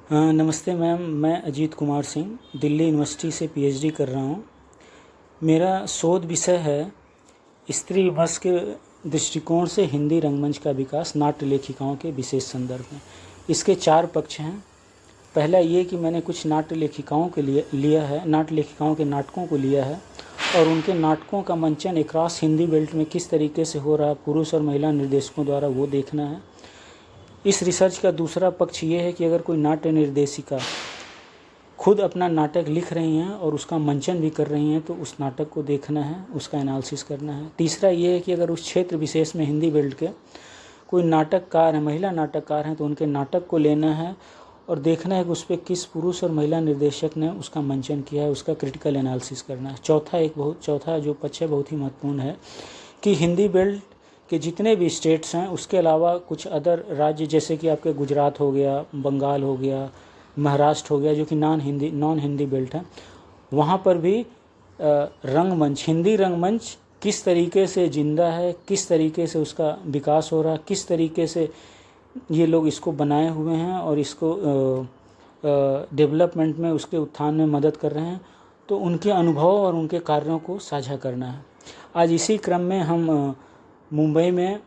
नमस्ते मैम, मैं अजीत कुमार सिंह दिल्ली यूनिवर्सिटी से पीएचडी कर रहा हूँ। मेरा शोध विषय है स्त्री विमर्श के दृष्टिकोण से हिंदी रंगमंच का विकास नाट्य लेखिकाओं के विशेष संदर्भ में। इसके 4 पक्ष हैं। पहला ये कि मैंने कुछ नाट्य लेखिकाओं के लिए लिया है, नाट्य लेखिकाओं के नाटकों को लिया है और उनके नाटकों का मंचन अक्रॉस हिंदी बेल्ट में किस तरीके से हो रहा है, पुरुष और महिला निर्देशकों द्वारा, वो देखना है। इस रिसर्च का दूसरा पक्ष ये है कि अगर कोई नाट्य निर्देशिका खुद अपना नाटक लिख रही हैं और उसका मंचन भी कर रही हैं तो उस नाटक को देखना है, उसका एनालिसिस करना है। तीसरा ये है कि अगर उस क्षेत्र विशेष में हिंदी बेल्ट के कोई नाटककार हैं, महिला नाटककार हैं, तो उनके नाटक को लेना है और देखना है कि उस पर किस पुरुष और महिला निर्देशक ने उसका मंचन किया है, उसका क्रिटिकल एनालिसिस करना है। चौथा जो पक्ष है बहुत ही महत्वपूर्ण है कि हिंदी बेल्ट के जितने भी स्टेट्स हैं उसके अलावा कुछ अदर राज्य जैसे कि आपके गुजरात हो गया, बंगाल हो गया, महाराष्ट्र हो गया, जो कि नॉन हिंदी बेल्ट हैं, वहाँ पर भी हिंदी रंगमंच किस तरीके से जिंदा है, किस तरीके से उसका विकास हो रहा है, किस तरीके से ये लोग इसको बनाए हुए हैं और इसको डेवलपमेंट में, उसके उत्थान में मदद कर रहे हैं, तो उनके अनुभव और उनके कार्यों को साझा करना है। आज इसी क्रम में हम मुंबई में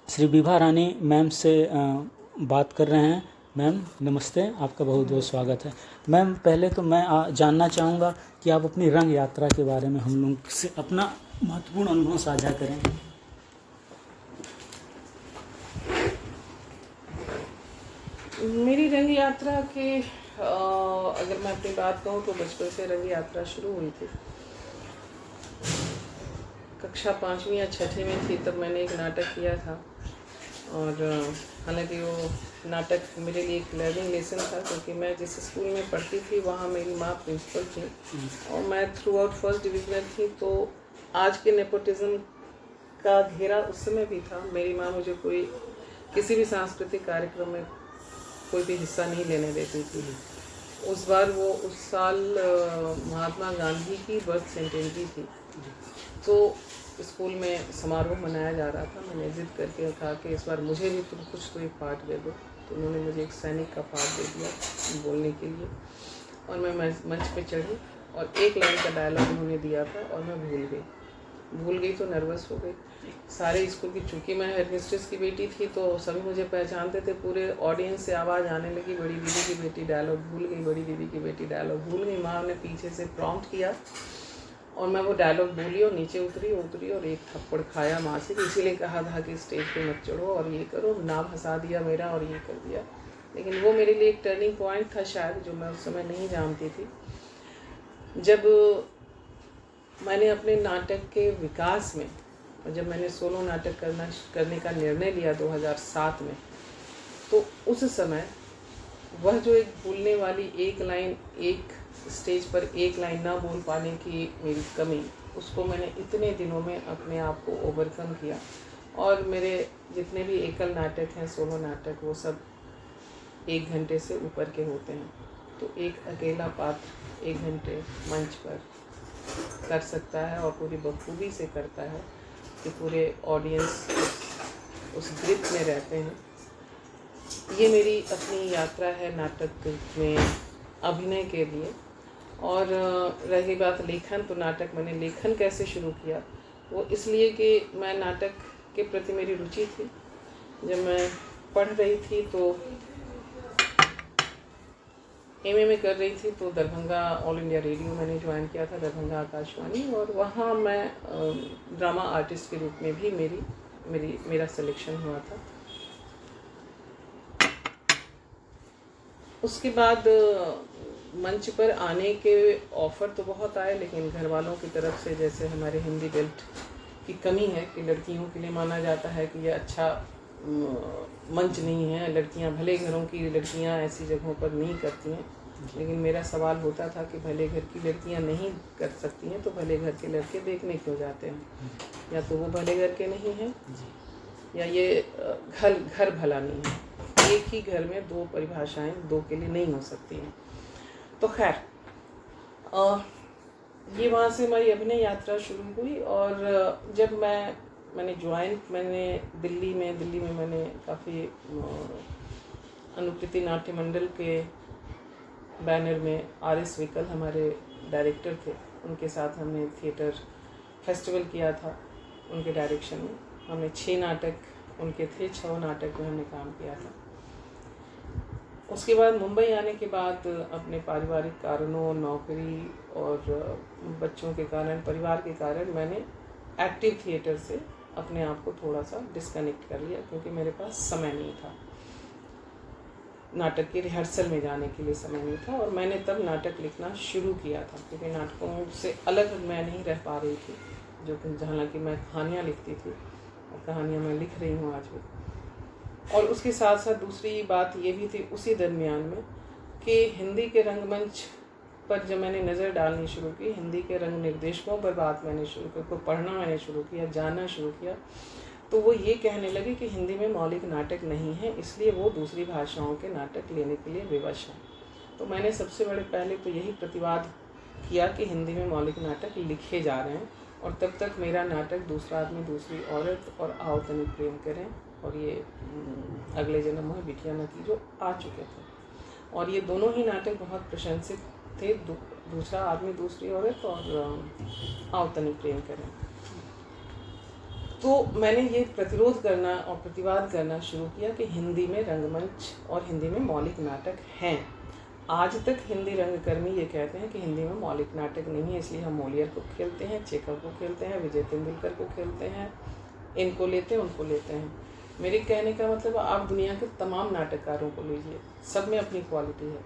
श्री विभा रानी मैम से बात कर रहे हैं। मैम नमस्ते, आपका बहुत बहुत स्वागत है। मैम पहले तो मैं जानना चाहूँगा कि आप अपनी रंग यात्रा के बारे में हम लोग से अपना महत्वपूर्ण अनुभव साझा करें। मेरी रंग यात्रा के अगर मैं अपनी बात कहूँ तो बचपन से रंग यात्रा शुरू हुई थी। कक्षा 5वीं या 6वीं में थी तब मैंने एक नाटक किया था और हालांकि वो नाटक मेरे लिए एक लर्निंग लेसन था, क्योंकि मैं जिस स्कूल में पढ़ती थी वहाँ मेरी माँ प्रिंसिपल थी और मैं थ्रू आउट फर्स्ट डिविजनल थी। तो आज के नेपोटिज्म का घेरा उस समय भी था। मेरी माँ मुझे किसी भी सांस्कृतिक कार्यक्रम में कोई भी हिस्सा नहीं लेने देती थी। उस साल महात्मा गांधी की बर्थ सेंटेनरी थी, तो स्कूल में समारोह मनाया जा रहा था। मैंने जिद करके कहा कि इस बार मुझे भी तुम कुछ तो एक पार्ट दे दो, तो उन्होंने मुझे एक सैनिक का पार्ट दे दिया बोलने के लिए और मैं मंच पे चढ़ी और एक लाइन का डायलॉग उन्होंने दिया था और मैं भूल गई तो नर्वस हो गई। सारे स्कूल की, चूँकि मैं हेडमिस्ट्रेस की बेटी थी तो सभी मुझे पहचानते थे। पूरे ऑडियंस से आवाज़ आने लगी, बड़ी दीदी की बेटी डायलॉग भूल गई, बड़ी दीदी की बेटी डायलॉग भूल गई। माँ ने पीछे से प्रॉम्प्ट किया और मैं वो डायलॉग बोली और नीचे उतरी और एक थप्पड़ खाया माँ से, इसीलिए कहा था कि स्टेज पे मत चढ़ो और ये करो, नाम हंसा दिया मेरा और ये कर दिया। लेकिन वो मेरे लिए एक टर्निंग पॉइंट था शायद, जो मैं उस समय नहीं जानती थी। जब मैंने अपने नाटक के विकास में, जब मैंने सोलो नाटक करने का निर्णय लिया 2007 में, तो उस समय वह जो एक भूलने वाली एक लाइन, एक स्टेज पर एक लाइन ना बोल पाने की मेरी कमी, उसको मैंने इतने दिनों में अपने आप को ओवरकम किया। और मेरे जितने भी एकल नाटक हैं, सोलो नाटक, वो सब 1 घंटे से ऊपर के होते हैं। तो एक अकेला पात्र 1 घंटे मंच पर कर सकता है और पूरी बखूबी से करता है कि पूरे ऑडियंस उस ग्रिप में रहते हैं। ये मेरी अपनी यात्रा है नाटक में अभिनय के लिए। और रही बात लेखन, तो नाटक मैंने लेखन कैसे शुरू किया, वो इसलिए कि मैं नाटक के प्रति मेरी रुचि थी। जब मैं पढ़ रही थी तो एमए में कर रही थी, तो दरभंगा ऑल इंडिया रेडियो मैंने ज्वाइन किया था, दरभंगा आकाशवाणी, और वहाँ मैं ड्रामा आर्टिस्ट के रूप में भी मेरा सिलेक्शन हुआ था। उसके बाद मंच पर आने के ऑफ़र तो बहुत आए, लेकिन घर वालों की तरफ से, जैसे हमारे हिंदी बेल्ट की कमी है कि लड़कियों के लिए माना जाता है कि ये अच्छा मंच नहीं है, लड़कियां, भले घरों की लड़कियां ऐसी जगहों पर नहीं करती हैं। लेकिन मेरा सवाल होता था कि भले घर की लड़कियां नहीं कर सकती हैं तो भले घर के लड़के देखने क्यों जाते हैं? या तो वो भले घर के नहीं हैं या ये घर भला नहीं है। एक ही घर में 2 परिभाषाएं 2 के लिए नहीं हो सकती हैं। तो खैर, ये वहाँ से हमारी अभिनय यात्रा शुरू हुई। और जब मैंने दिल्ली में मैंने काफ़ी अनुकृति नाट्य मंडल के बैनर में RS विकल हमारे डायरेक्टर थे, उनके साथ हमने थिएटर फेस्टिवल किया था। उनके डायरेक्शन में हमने 6 नाटक उनके थे, 6 नाटक में हमने काम किया था। उसके बाद मुंबई आने के बाद अपने पारिवारिक कारणों, नौकरी और बच्चों के कारण, परिवार के कारण मैंने एक्टिव थिएटर से अपने आप को थोड़ा सा डिस्कनेक्ट कर लिया, क्योंकि मेरे पास समय नहीं था, नाटक के रिहर्सल में जाने के लिए समय नहीं था। और मैंने तब नाटक लिखना शुरू किया था, क्योंकि नाटकों से अलग मैं नहीं रह पा रही थी, जो कि हालांकि मैं कहानियाँ लिखती थी और कहानियाँ मैं लिख रही हूँ आज भी। और उसके साथ साथ दूसरी बात ये भी थी उसी दरमियान में कि हिंदी के रंगमंच पर जब मैंने नज़र डालनी शुरू की, हिंदी के रंग निर्देशकों पर बात मैंने शुरू की, को पढ़ना मैंने शुरू किया, जानना शुरू किया, तो वो ये कहने लगे कि हिंदी में मौलिक नाटक नहीं है, इसलिए वो दूसरी भाषाओं के नाटक लेने के लिए विवश हैं। तो मैंने सबसे पहले तो यही प्रतिवाद किया कि हिंदी में मौलिक नाटक लिखे जा रहे हैं, और तब तक मेरा नाटक दूसरा आदमी दूसरी औरत और आओ तनिक प्रेम करें और ये अगले जन्म में बिटिया न की जो आ चुके थे, और ये दोनों ही नाटक बहुत प्रशंसित थे, दूसरा आदमी दूसरी औरत और आओ तनिक प्रेम करें। तो मैंने ये प्रतिरोध करना और प्रतिवाद करना शुरू किया कि हिंदी में रंगमंच और हिंदी में मौलिक नाटक हैं। आज तक हिंदी रंगकर्मी ये कहते हैं कि हिंदी में मौलिक नाटक नहीं है, इसलिए हम मोलियर को खेलते हैं, चेखव को खेलते हैं, विजय तेंदुलकर को खेलते हैं, इनको लेते हैं, उनको लेते हैं। मेरे कहने का मतलब आप दुनिया के तमाम नाटककारों को लीजिए, सब में अपनी क्वालिटी है,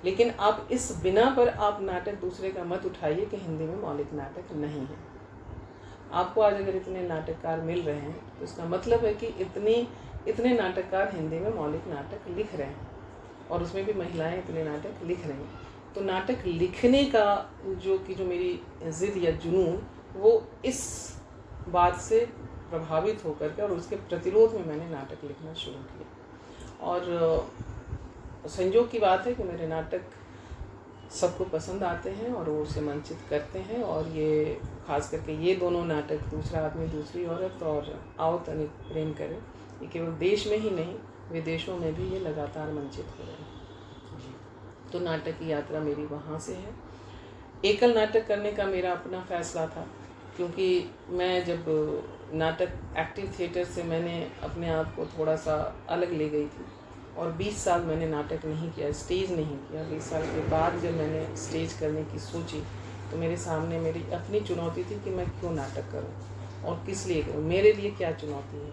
लेकिन आप इस बिना पर आप नाटक दूसरे का मत उठाइए कि हिंदी में मौलिक नाटक नहीं है। आपको आज अगर इतने नाटककार मिल रहे हैं तो इसका मतलब है कि इतने नाटककार हिंदी में मौलिक नाटक लिख रहे हैं, और उसमें भी महिलाएं इतने नाटक लिख रही हैं। तो नाटक लिखने का जो मेरी ज़िद या जुनून, वो इस बात से प्रभावित होकर के और उसके प्रतिरोध में मैंने नाटक लिखना शुरू किया। और संयोग की बात है कि मेरे नाटक सबको पसंद आते हैं और वो उसे मंचित करते हैं, और ये खास करके ये दोनों नाटक, दूसरा आदमी दूसरी औरत और आओ तनिक प्रेम करें, ये केवल देश में ही नहीं विदेशों में भी ये लगातार मंचित हो रहे हैं। तो नाटक की यात्रा मेरी वहाँ से है। एकल नाटक करने का मेरा अपना फैसला था, क्योंकि मैं जब नाटक एक्टिव थिएटर से मैंने अपने आप को थोड़ा सा अलग ले गई थी, और 20 साल मैंने नाटक नहीं किया, स्टेज नहीं किया। 20 साल के बाद जब मैंने स्टेज करने की सोची तो मेरे सामने मेरी अपनी चुनौती थी कि मैं क्यों नाटक करूं और किस लिए करूं, मेरे लिए क्या चुनौती है।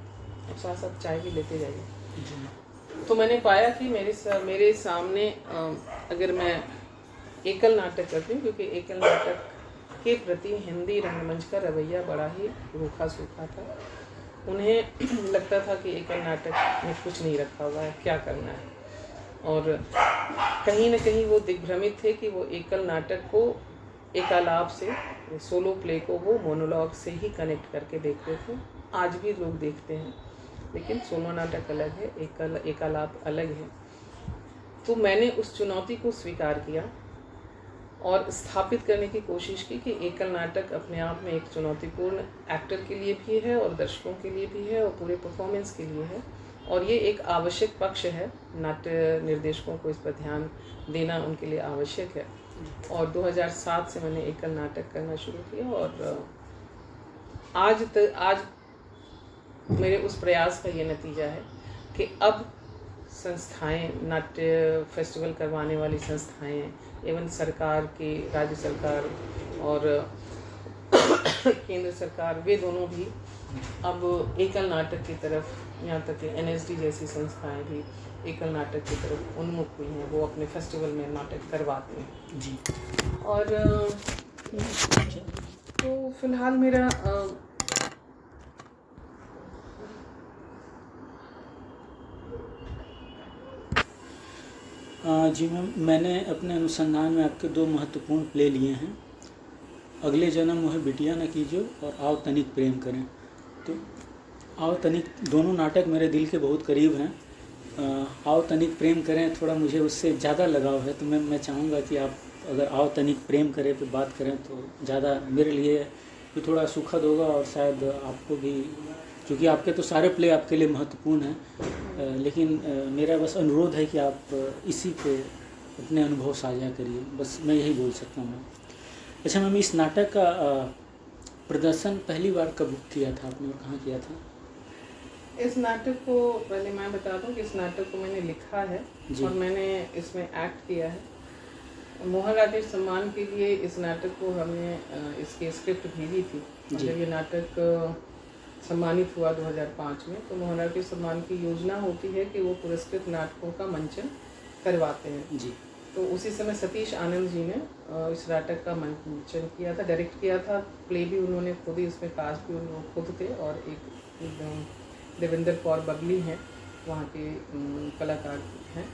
अब साथ साथ चाय भी लेते जाइए। तो मैंने पाया कि मेरे सामने अगर मैं एकल नाटक करती हूँ, क्योंकि एकल नाटक के प्रति हिंदी रंगमंच का रवैया बड़ा ही रूखा सूखा था। उन्हें लगता था कि एकल नाटक में कुछ नहीं रखा हुआ है, क्या करना है, और कहीं न कहीं वो दिग्भ्रमित थे कि वो एकल नाटक को एकालाप से, सोलो प्ले को वो मोनोलॉग से ही कनेक्ट करके देखते थे। आज भी लोग देखते हैं, लेकिन सोलो नाटक अलग है, एकालाप अलग है। तो मैंने उस चुनौती को स्वीकार किया और स्थापित करने की कोशिश की कि एकल नाटक अपने आप में एक चुनौतीपूर्ण एक्टर के लिए भी है और दर्शकों के लिए भी है और पूरे परफॉर्मेंस के लिए है, और ये एक आवश्यक पक्ष है। नाट्य निर्देशकों को इस पर ध्यान देना उनके लिए आवश्यक है। और 2007 से मैंने एकल नाटक करना शुरू किया, और आज मेरे उस प्रयास का ये नतीजा है कि अब संस्थाएं, नाट्य फेस्टिवल करवाने वाली संस्थाएं, एवं सरकार की, राज्य सरकार और केंद्र सरकार, वे दोनों भी अब एकल नाटक की तरफ, यहाँ तक कि NSD जैसी संस्थाएं भी एकल नाटक की तरफ उन्मुख हुई हैं। वो अपने फेस्टिवल में नाटक करवाते हैं जी। और तो फिलहाल मेरा जी मैम, मैंने अपने अनुसंधान में आपके 2 महत्वपूर्ण प्ले लिए हैं, अगले जन्म मोहे बिटिया न कीजो और आओ तनिक प्रेम करें। तो आओ तनिक, दोनों नाटक मेरे दिल के बहुत करीब हैं। आओ तनिक प्रेम करें थोड़ा मुझे उससे ज़्यादा लगाव है, तो मैं चाहूँगा कि आप अगर आओ तनिक प्रेम करें पे बात करें तो ज़्यादा मेरे लिए भी थोड़ा सुखद होगा, और शायद आपको भी, क्योंकि आपके तो सारे प्ले आपके लिए महत्वपूर्ण हैं। लेकिन मेरा बस अनुरोध है कि आप इसी पे अपने अनुभव साझा करिए, बस मैं यही बोल सकता हूँ। अच्छा मैम, इस नाटक का प्रदर्शन पहली बार कब किया था आपने और कहाँ किया था? इस नाटक को पहले मैं बता दूं कि इस नाटक को मैंने लिखा है और मैंने इसमें एक्ट किया है। मोहन राकेश सम्मान के लिए इस नाटक को हमने इसकी स्क्रिप्ट भेजी थी। जब ये नाटक सम्मानित हुआ 2005 में, तो मोहन राकेश सम्मान की योजना होती है कि वो पुरस्कृत नाटकों का मंचन करवाते हैं जी। तो उसी समय सतीश आनंद जी ने इस नाटक का मंचन किया था, डायरेक्ट किया था। प्ले भी उन्होंने खुद ही, उसमें कास्ट भी उन्होंने खुद थे और एक देवेंद्र कौर बबली हैं, वहाँ के कलाकार हैं,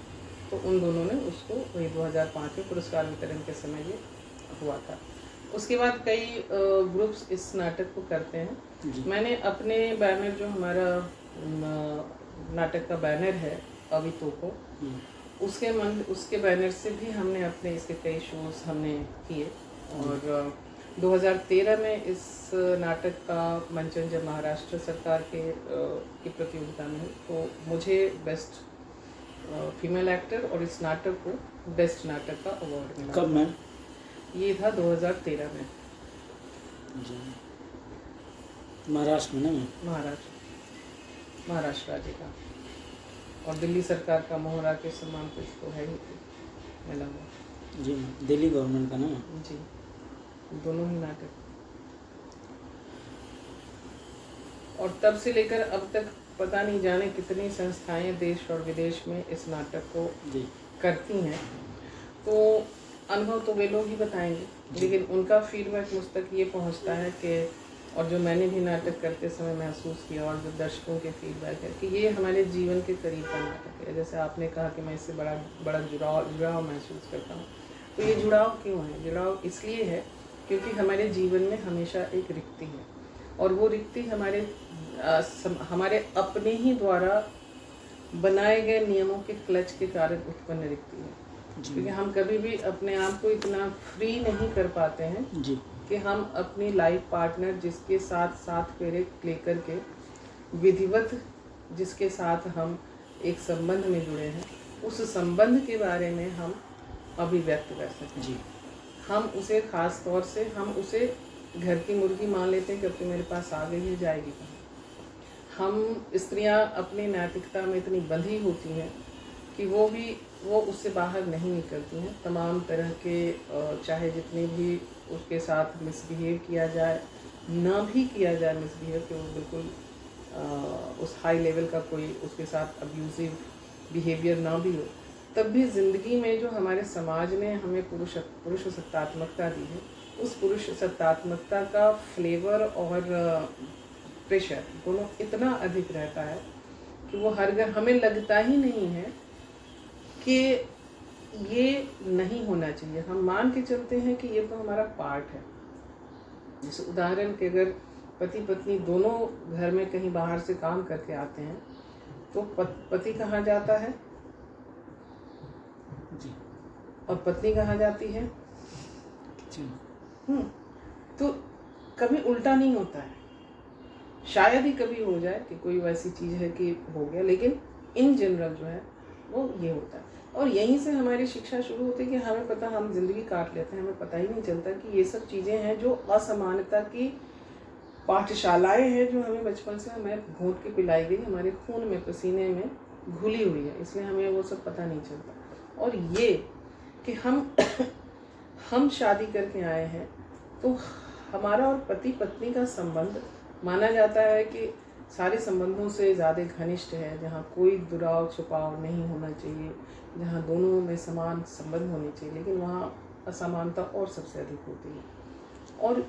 तो उन दोनों ने उसको वही 2005 में पुरस्कार वितरण के समय ये हुआ था। उसके बाद कई ग्रुप्स इस नाटक को करते हैं। मैंने अपने बैनर, जो हमारा नाटक का बैनर है अवितोको, उसके बैनर से भी हमने अपने इसके कई शोज हमने किए। और 2013 में इस नाटक का मंचन जब महाराष्ट्र सरकार की प्रतियोगिता में, तो मुझे बेस्ट फीमेल एक्टर और इस नाटक को बेस्ट नाटक का अवार्ड मिला। कब मैम? ये था 2013 में। जी। महाराष्ट्र में ना? महाराष्ट्र राज्य का, और दिल्ली सरकार का मोहन राकेश सम्मान तो इसको है ही मिला हुआ। जी, दिल्ली गवर्नमेंट का ना? जी, दोनों ही नाटक। और तब से लेकर अब तक पता नहीं जाने कितनी संस्थाएं देश और विदेश में इस नाटक को करती हैं। तो अनुभव तो वे लोग ही बताएंगे, लेकिन उनका फीडबैक मुझ तक ये पहुंचता है कि, और जो मैंने भी नाटक करते समय महसूस किया और जो दर्शकों के फीडबैक है, कि ये हमारे जीवन के करीब का नाटक है। जैसे आपने कहा कि मैं इससे बड़ा जुड़ाव महसूस करता हूँ, तो ये जुड़ाव क्यों है? जुड़ाव इसलिए है क्योंकि हमारे जीवन में हमेशा एक रिक्ति है, और वो रिक्ति हमारे अपने ही द्वारा बनाए गए नियमों के क्लच के कारण उत्पन्न रिक्ति है। क्योंकि हम कभी भी अपने आप को इतना फ्री नहीं कर पाते हैं जी, कि हम अपनी लाइफ पार्टनर, जिसके साथ साथ फेरे लेकर के विधिवत, जिसके साथ हम एक संबंध में जुड़े हैं, उस संबंध के बारे में हम अभिव्यक्त कर सकें। जी। हम उसे खास तौर से हम उसे घर की मुर्गी मान लेते हैं कि अब तो मेरे पास आ गई है, जाएगी कहाँ। हम स्त्रियां अपनी नैतिकता में इतनी बंधी होती हैं कि वो उससे बाहर नहीं निकलती हैं। तमाम तरह के चाहे जितने भी उसके साथ मिसबिहेव किया जाए, ना भी किया जाए मिसबिहेव, कि वो बिल्कुल उस हाई लेवल का कोई उसके साथ अब्यूजिव बिहेवियर ना भी हो, तब भी ज़िंदगी में जो हमारे समाज ने हमें पुरुष सत्तात्मकता दी है, उस पुरुष सत्तात्मकता का फ्लेवर और प्रेशर दोनों इतना अधिक रहता है कि वो हर घर, हमें लगता ही नहीं है कि ये नहीं होना चाहिए। हम मान के चलते हैं कि ये तो हमारा पार्ट है। जैसे उदाहरण के, अगर पति पत्नी दोनों घर में कहीं बाहर से काम करके आते हैं, तो पति कहाँ जाता है जी, और पत्नी कहाँ जाती है? तो कभी उल्टा नहीं होता है। शायद ही कभी हो जाए कि कोई वैसी चीज़ है कि हो गया, लेकिन इन जनरल जो है वो ये होता है। और यहीं से हमारी शिक्षा शुरू होती है कि हमें पता, हम जिंदगी काट लेते हैं, हमें पता ही नहीं चलता कि ये सब चीज़ें हैं जो असमानता की पाठशालाएं हैं, जो हमें बचपन से हमें घोंट के पिलाई गई, हमारे खून में, पसीने में घुली हुई है, इसलिए हमें वो सब पता नहीं चलता। और ये कि हम शादी करके आए हैं, तो हमारा और पति पत्नी का संबंध माना जाता है कि सारे संबंधों से ज़्यादा घनिष्ठ है, जहाँ कोई दुराव छुपाव नहीं होना चाहिए, जहाँ दोनों में समान संबंध होने चाहिए, लेकिन वहाँ असमानता और सबसे अधिक होती है। और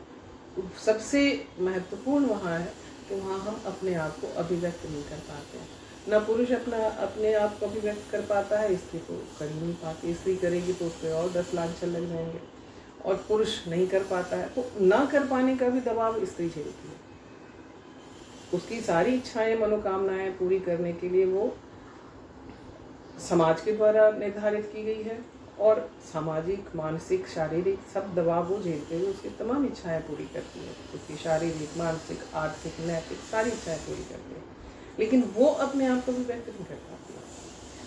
सबसे महत्वपूर्ण वहाँ है कि वहाँ हम अपने आप को अभिव्यक्त नहीं कर पाते हैं। न पुरुष अपने आप को अभिव्यक्त कर पाता है, स्त्री तो कर ही नहीं पाती। स्त्री करेगी तो उस पर और 10 लाख छल लग जाएंगे, और पुरुष नहीं कर पाता है, तो ना कर पाने का भी दबाव स्त्री झेलती है। उसकी सारी इच्छाएं, मनोकामनाएं पूरी करने के लिए वो समाज के द्वारा निर्धारित की गई है, और सामाजिक, मानसिक, शारीरिक सब दबाव वो झेलते हुए उसकी तमाम इच्छाएं पूरी करती है। उसकी शारीरिक, मानसिक, आर्थिक, नैतिक सारी इच्छाएं पूरी करती है। लेकिन वो अपने आप को भी व्यक्त नहीं कर पाती।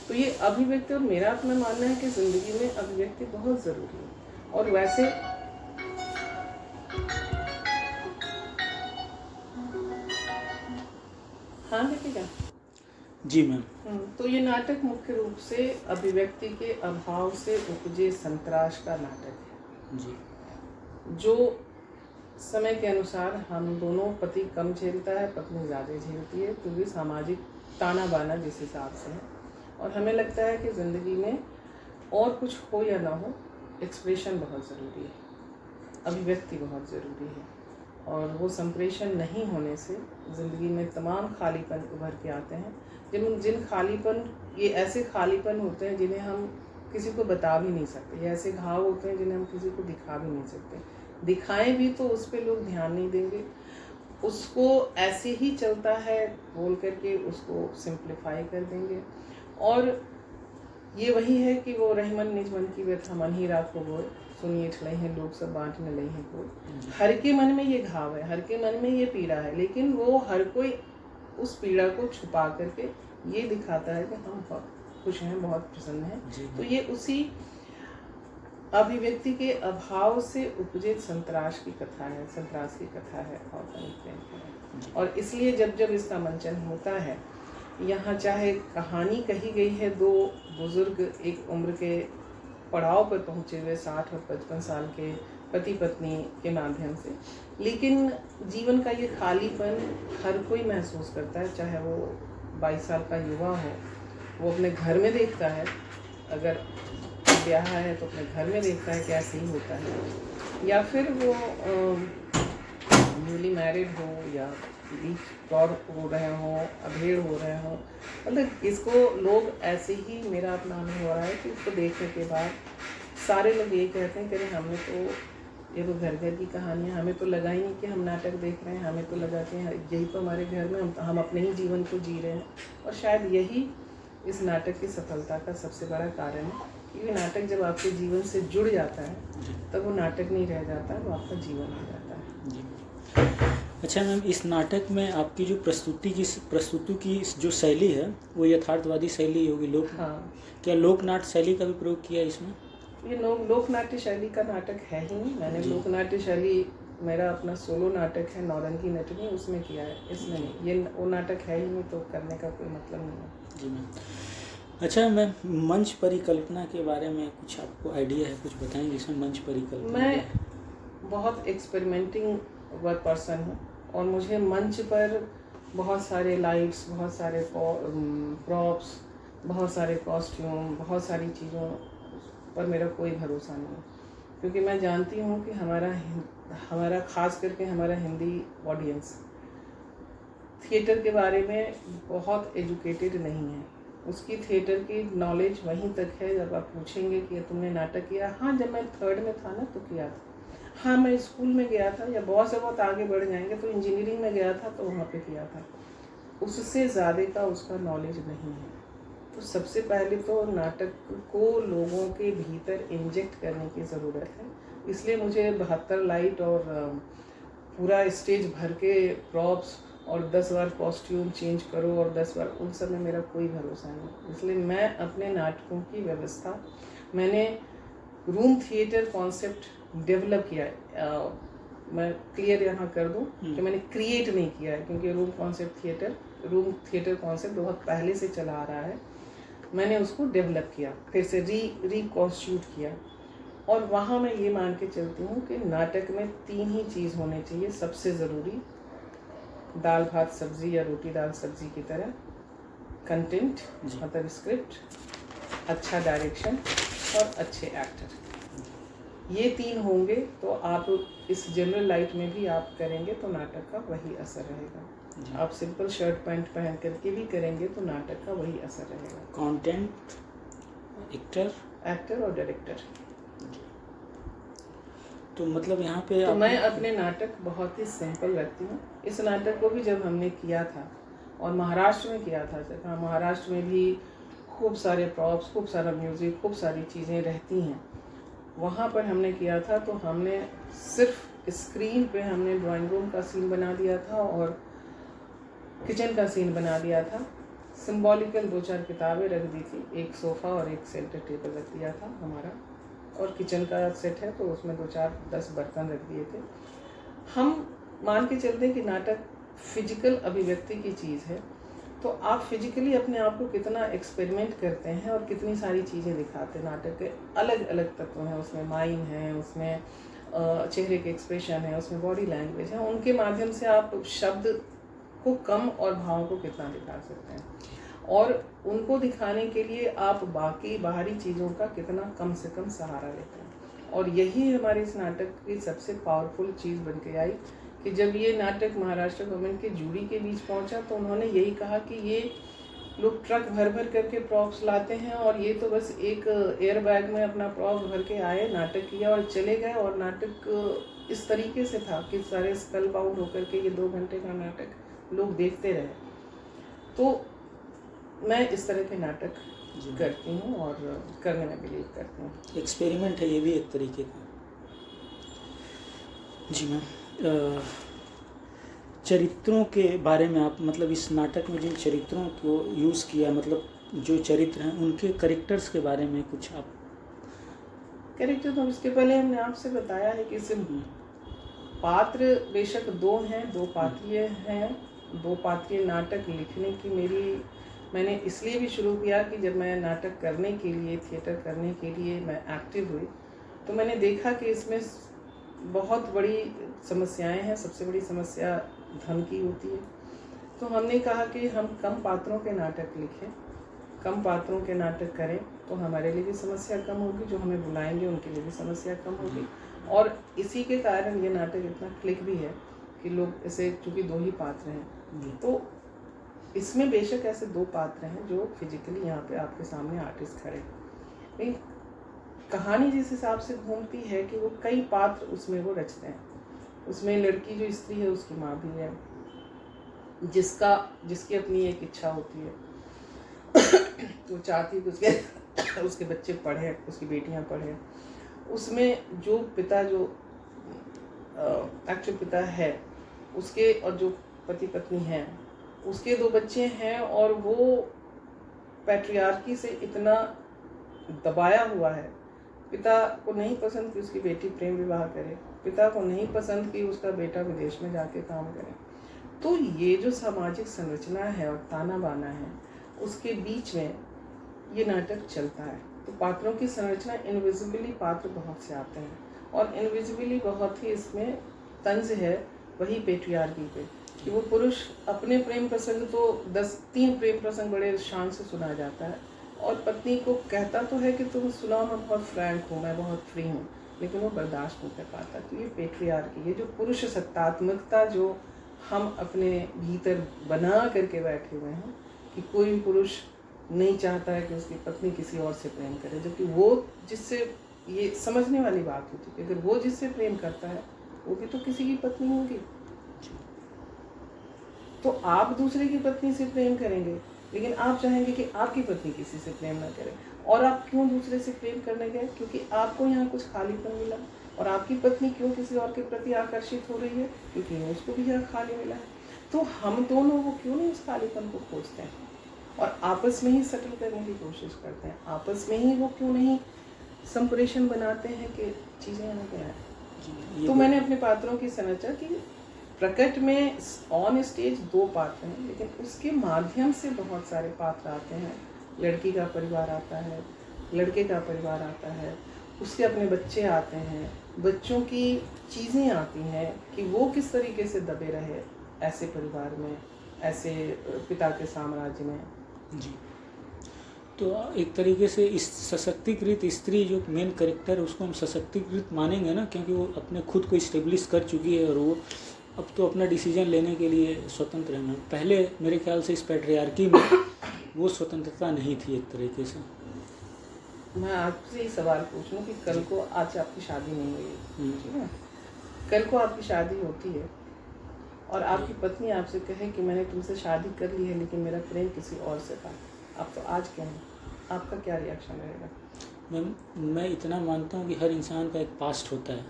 तो ये अभिव्यक्ति, और मेरा अपना मानना है कि ज़िंदगी में अभिव्यक्ति बहुत ज़रूरी है। और वैसे हाँ देखिएगा। जी मैम। तो ये नाटक मुख्य रूप से अभिव्यक्ति के अभाव से उपजे संतराश का नाटक है जी। जो समय के अनुसार हम दोनों, पति कम झेलता है, पत्नी ज़्यादा झेलती है, क्योंकि सामाजिक ताना बाना जिस हिसाब से है। और हमें लगता है कि ज़िंदगी में और कुछ हो या ना हो, एक्सप्रेशन बहुत ज़रूरी है, अभिव्यक्ति बहुत ज़रूरी है। और वो संप्रेषण नहीं होने से ज़िंदगी में तमाम खालीपन उभर के आते हैं। जिन खालीपन, ये ऐसे खालीपन होते हैं जिन्हें हम किसी को बता भी नहीं सकते। ये ऐसे घाव होते हैं जिन्हें हम किसी को दिखा भी नहीं सकते। दिखाएं भी तो उस पर लोग ध्यान नहीं देंगे, उसको ऐसे ही चलता है बोल करके उसको सिंप्लीफाई कर देंगे। और ये वही है कि वो रहमन निज मन की व्यथा मन ही रात को बोए, सुनिए ठलई हैं लोग सब बाँट न लई हैं कोई। हर के मन में ये घाव है, हर के मन में ये पीड़ा है, लेकिन वो हर कोई उस पीड़ा को छुपा करके ये दिखाता है कि हम बहुत खुश हैं, बहुत प्रसन्न हैं। तो ये उसी अभिव्यक्ति के अभाव से उपजे संतराश की कथा है, संतराश की कथा है और प्रेम है। और इसलिए जब जब इसका मंचन होता है, यहाँ चाहे कहानी कही गई है दो बुजुर्ग एक उम्र के पड़ाव पर पहुँचे हुए 60 और 55 साल के पति पत्नी के माध्यम से, लेकिन जीवन का ये खालीपन हर कोई महसूस करता है। चाहे वो 22 साल का युवा हो, वो अपने घर में देखता है, अगर ब्याह है तो अपने घर में देखता है क्या सही होता है, या फिर वो न्यूली मैरिड हो या और हो रहे हों, अभेड़ हो रहे हों, मतलब इसको लोग ऐसे ही, मेरा अपना अनुभव हो रहा है कि इसको देखने के बाद सारे लोग ये कहते हैं कि अरे हमने तो, ये तो घर घर की कहानियाँ, हमें तो लगा ही नहीं कि हम नाटक देख रहे हैं, हमें तो लगा कि यही तो हमारे घर में हम अपने ही जीवन को जी रहे हैं। और शायद यही इस नाटक की सफलता का सबसे बड़ा कारण है, क्योंकि नाटक जब आपके जीवन से जुड़ जाता है तब वो नाटक नहीं रह जाता, वो आपका जीवन हो जाता है। जी। अच्छा मैम, इस नाटक में आपकी जो प्रस्तुति की जो शैली है वो यथार्थवादी शैली होगी। हाँ, क्या लोकनाट्य शैली का भी प्रयोग किया है इसमें? ये लोकनाट्य शैली का नाटक है ही नहीं। मैंने लोकनाट्य शैली, मेरा अपना सोलो नाटक है नौरंगी नटनी, उसमें किया है, इसमें नहीं। ये वो नाटक है ही नहीं, तो करने का कोई मतलब नहीं है। जी मैम। अच्छा मैम, मंच परिकल्पना के बारे में कुछ आपको आइडिया है, कुछ बताएंगे इसमें मंच परिकल्पना? मैं बहुत एक्सपेरिमेंटिंग पर्सन हूँ और मुझे मंच पर बहुत सारे लाइट्स, बहुत सारे प्रॉप्स, बहुत सारे कॉस्ट्यूम, बहुत सारी चीज़ों पर मेरा कोई भरोसा नहीं है, क्योंकि मैं जानती हूँ कि हमारा खास करके हमारा हिंदी ऑडियंस थिएटर के बारे में बहुत एजुकेटेड नहीं है। उसकी थिएटर की नॉलेज वहीं तक है, जब आप पूछेंगे कि तुमने नाटक किया, हाँ जब मैं 3rd में था ना तो किया था, हाँ मैं स्कूल में गया था, या बहुत से बहुत आगे बढ़ जाएंगे तो इंजीनियरिंग में गया था तो वहाँ पे किया था, उससे ज़्यादा का उसका नॉलेज नहीं है। तो सबसे पहले तो नाटक को लोगों के भीतर इंजेक्ट करने की ज़रूरत है। इसलिए मुझे 72 लाइट और पूरा स्टेज भर के प्रॉप्स और 10 बार कॉस्ट्यूम चेंज करो और 10 बार, उन सब में मेरा कोई भरोसा नहीं। इसलिए मैं अपने नाटकों की व्यवस्था, मैंने रूम थिएटर कॉन्सेप्ट डेवलप किया है। मैं क्लियर यहाँ कर दूँ कि मैंने क्रिएट नहीं किया है, क्योंकि रूम थिएटर कॉन्सेप्ट बहुत पहले से चला आ रहा है। मैंने उसको डेवलप किया, फिर से रिकॉन्स्टिट्यूट किया। और वहाँ मैं ये मान के चलती हूँ कि नाटक में 3 ही चीज़ होने चाहिए सबसे ज़रूरी, दाल भात सब्जी या रोटी दाल सब्जी की तरह, कंटेंट मतलब स्क्रिप्ट, अच्छा डायरेक्शन और अच्छे एक्टर। ये 3 होंगे तो आप इस जनरल लाइट में भी आप करेंगे तो नाटक का वही असर रहेगा। आप सिंपल शर्ट पैंट पहन करके भी करेंगे तो नाटक का वही असर रहेगा। कंटेंट, एक्टर और डायरेक्टर। तो मतलब यहाँ पे तो मैं अपने नाटक बहुत ही सिंपल रखती हूँ। इस नाटक को भी जब हमने किया था और महाराष्ट्र में किया था, जब महाराष्ट्र में भी खूब सारे प्रॉप्स, खूब सारा म्यूज़िक, खूब सारी चीज़ें रहती हैं, वहाँ पर हमने किया था तो हमने सिर्फ स्क्रीन पे हमने ड्राइंग रूम का सीन बना दिया था और किचन का सीन बना दिया था, सिंबॉलिकल 2-4 किताबें रख दी थी, एक सोफ़ा और एक सेंटर टेबल रख दिया था हमारा, और किचन का सेट है तो उसमें 2-4-10 बर्तन रख दिए थे। हम मान के चलते हैं कि नाटक फिजिकल अभिव्यक्ति की चीज़ है, तो आप फिजिकली अपने आप को कितना एक्सपेरिमेंट करते हैं और कितनी सारी चीज़ें दिखाते हैं। नाटक के अलग अलग तत्व हैं, उसमें माइम है, उसमें चेहरे के एक्सप्रेशन है, उसमें बॉडी लैंग्वेज है, उनके माध्यम से आप शब्द को कम और भाव को कितना दिखा सकते हैं, और उनको दिखाने के लिए आप बाकी बाहरी चीज़ों का कितना कम से कम सहारा लेते हैं। और यही हमारे इस नाटक की सबसे पावरफुल चीज़ बन के आई कि जब ये नाटक महाराष्ट्र गवर्नमेंट के जूरी के बीच पहुंचा तो उन्होंने यही कहा कि ये लोग ट्रक भर भर करके प्रॉप्स लाते हैं और ये तो बस एक एयर बैग में अपना प्रॉप भर के आए, नाटक किया और चले गए, और नाटक इस तरीके से था कि सारे स्पेल बाउंड होकर के ये 2 घंटे का नाटक लोग देखते रहे। तो मैं इस तरह के नाटक करती हूँ और करने में बिलीव करती हूँ। एक्सपेरिमेंट है ये भी एक तरीके का। जी मैम, चरित्रों के बारे में आप मतलब इस नाटक में जिन चरित्रों को यूज़ किया, मतलब जो चरित्र हैं उनके कैरेक्टर्स के बारे में कुछ आप। कैरेक्टर तो इसके पहले हमने आपसे बताया है कि सिर्फ पात्र बेशक 2 हैं, 2 पात्रीय हैं, 2 पात्रीय नाटक लिखने की मैंने इसलिए भी शुरू किया कि जब मैं नाटक करने के लिए, थिएटर करने के लिए मैं एक्टिव हुई तो मैंने देखा कि इसमें बहुत बड़ी समस्याएं हैं। सबसे बड़ी समस्या धन की होती है, तो हमने कहा कि हम कम पात्रों के नाटक लिखें, कम पात्रों के नाटक करें तो हमारे लिए भी समस्या कम होगी, जो हमें बुलाएंगे उनके लिए भी समस्या कम होगी, और इसी के कारण ये नाटक इतना क्लिक भी है कि लोग इसे, चूँकि 2 ही पात्र हैं तो इसमें बेशक ऐसे 2 पात्र हैं जो फिजिकली यहाँ पे आपके सामने आर्टिस्ट खड़े हैं, लेकिन कहानी जिस हिसाब से घूमती है कि वो कई पात्र उसमें वो रचते हैं। उसमें लड़की जो स्त्री है उसकी माँ भी है, जिसकी अपनी एक इच्छा होती है, वो चाहती है कि उसके बच्चे पढ़े, उसकी बेटियाँ पढ़े। उसमें जो पिता, जो एक्चुअल पिता है उसके, और जो पति पत्नी हैं उसके 2 बच्चे हैं, और वो पैट्रियार्की से इतना दबाया हुआ है। पिता को नहीं पसंद कि उसकी बेटी प्रेम विवाह करे, पिता को नहीं पसंद कि उसका बेटा विदेश में जाके काम करे। तो ये जो सामाजिक संरचना है और ताना बाना है, उसके बीच में ये नाटक चलता है। तो पात्रों की संरचना, इनविजिबली पात्र बहुत से आते हैं, और इनविजिबली बहुत ही इसमें तंज है वही पेट्रियार्की पे, कि वो पुरुष अपने प्रेम प्रसंग तो 3 प्रेम प्रसंग बड़े शान से सुना जाता है, और पत्नी को कहता तो है कि तुम सुनाओ, मैं बहुत फ्रैंक हूँ, मैं बहुत फ्री हूँ, लेकिन वो बर्दाश्त नहीं कर पाता। तो ये पेट्रियार्की, ये जो पुरुष सत्तात्मकता जो हम अपने भीतर बना करके बैठे हुए हैं कि कोई भी पुरुष नहीं चाहता है कि उसकी पत्नी किसी और से प्रेम करे, जबकि वो जिससे, ये समझने वाली बात होती है कि अगर वो जिससे प्रेम करता है वो भी तो किसी की पत्नी होगी, तो आप दूसरे की पत्नी से प्रेम करेंगे, लेकिन आप चाहेंगे कि आपकी पत्नी किसी से प्रेम ना करे। और आप क्यों दूसरे से प्रेम करने गए? क्योंकि आपको यहाँ कुछ खालीपन मिला। और आपकी पत्नी क्यों किसी और के प्रति आकर्षित हो रही है? क्योंकि उसको भी यहाँ खाली मिला है। तो हम दोनों वो क्यों नहीं उस खालीपन को खोजते हैं और आपस में ही सेटल करने की कोशिश करते हैं? आपस में ही वो क्यों नहीं संप्रेषण बनाते हैं कि चीज़ें यहाँ पे आए? तो मैंने अपने पात्रों की संरचना की, प्रकट में ऑन स्टेज 2 पात्र हैं, लेकिन उसके माध्यम से बहुत सारे पात्र आते हैं। लड़की का परिवार आता है, लड़के का परिवार आता है, उसके अपने बच्चे आते हैं, बच्चों की चीज़ें आती हैं कि वो किस तरीके से दबे रहे ऐसे परिवार में, ऐसे पिता के साम्राज्य में। जी, तो एक तरीके से इस सशक्तिकृत स्त्री जो मेन कैरेक्टर है उसको हम सशक्तिकृत मानेंगे ना, क्योंकि वो अपने खुद को इस्टेब्लिश कर चुकी है और वो अब तो अपना डिसीजन लेने के लिए स्वतंत्र है। पहले मेरे ख्याल से इस पैट्रियार्की में वो स्वतंत्रता नहीं थी एक तरीके से। मैं आपसे ही सवाल पूछूं कि कल को, आज आपकी शादी नहीं हुई, ठीक है, कल को आपकी शादी होती है और आपकी पत्नी आपसे कहे कि मैंने तुमसे शादी कर ली है लेकिन मेरा प्रेम किसी और से था, आप तो आज क्या है, आपका क्या रिएक्शन रहेगा? मैं इतना मानता हूँ कि हर इंसान का एक पास्ट होता है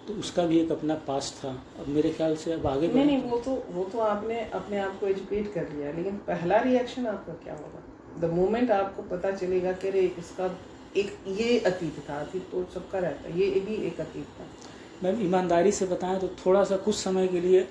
तो उसका भी एक अपना पास्ट था। अब मेरे ख्याल से अब आगे नहीं, वो तो आपने अपने आप को एजुकेट कर लिया, लेकिन पहला रिएक्शन आपका क्या होगा द मोमेंट आपको पता चलेगा कि अरे इसका एक ये अतीत था। अतीत तो सबका रहता है, ये भी एक अतीत था। मैम ईमानदारी से बताएं तो थोड़ा सा कुछ समय के लिए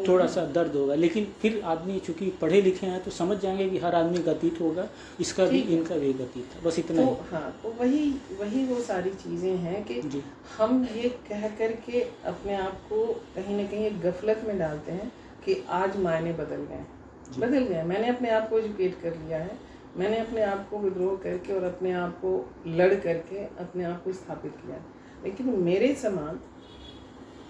थोड़ा सा दर्द होगा, लेकिन फिर आदमी चूंकि पढ़े लिखे हैं तो समझ जाएंगे कि हर आदमी का अतीत होगा, इसका भी इनका भी एक अतीत था, बस इतना तो हाँ, तो वही वो सारी चीज़ें हैं कि हम ये कह करके अपने आप को कहीं ना कहीं एक गफलत में डालते हैं कि आज मायने बदल गए। मैंने अपने आप को एजुकेट कर लिया है, मैंने अपने आप को विद्रोह करके और अपने आप को लड़ करके अपने आप को स्थापित किया है। लेकिन मेरे समान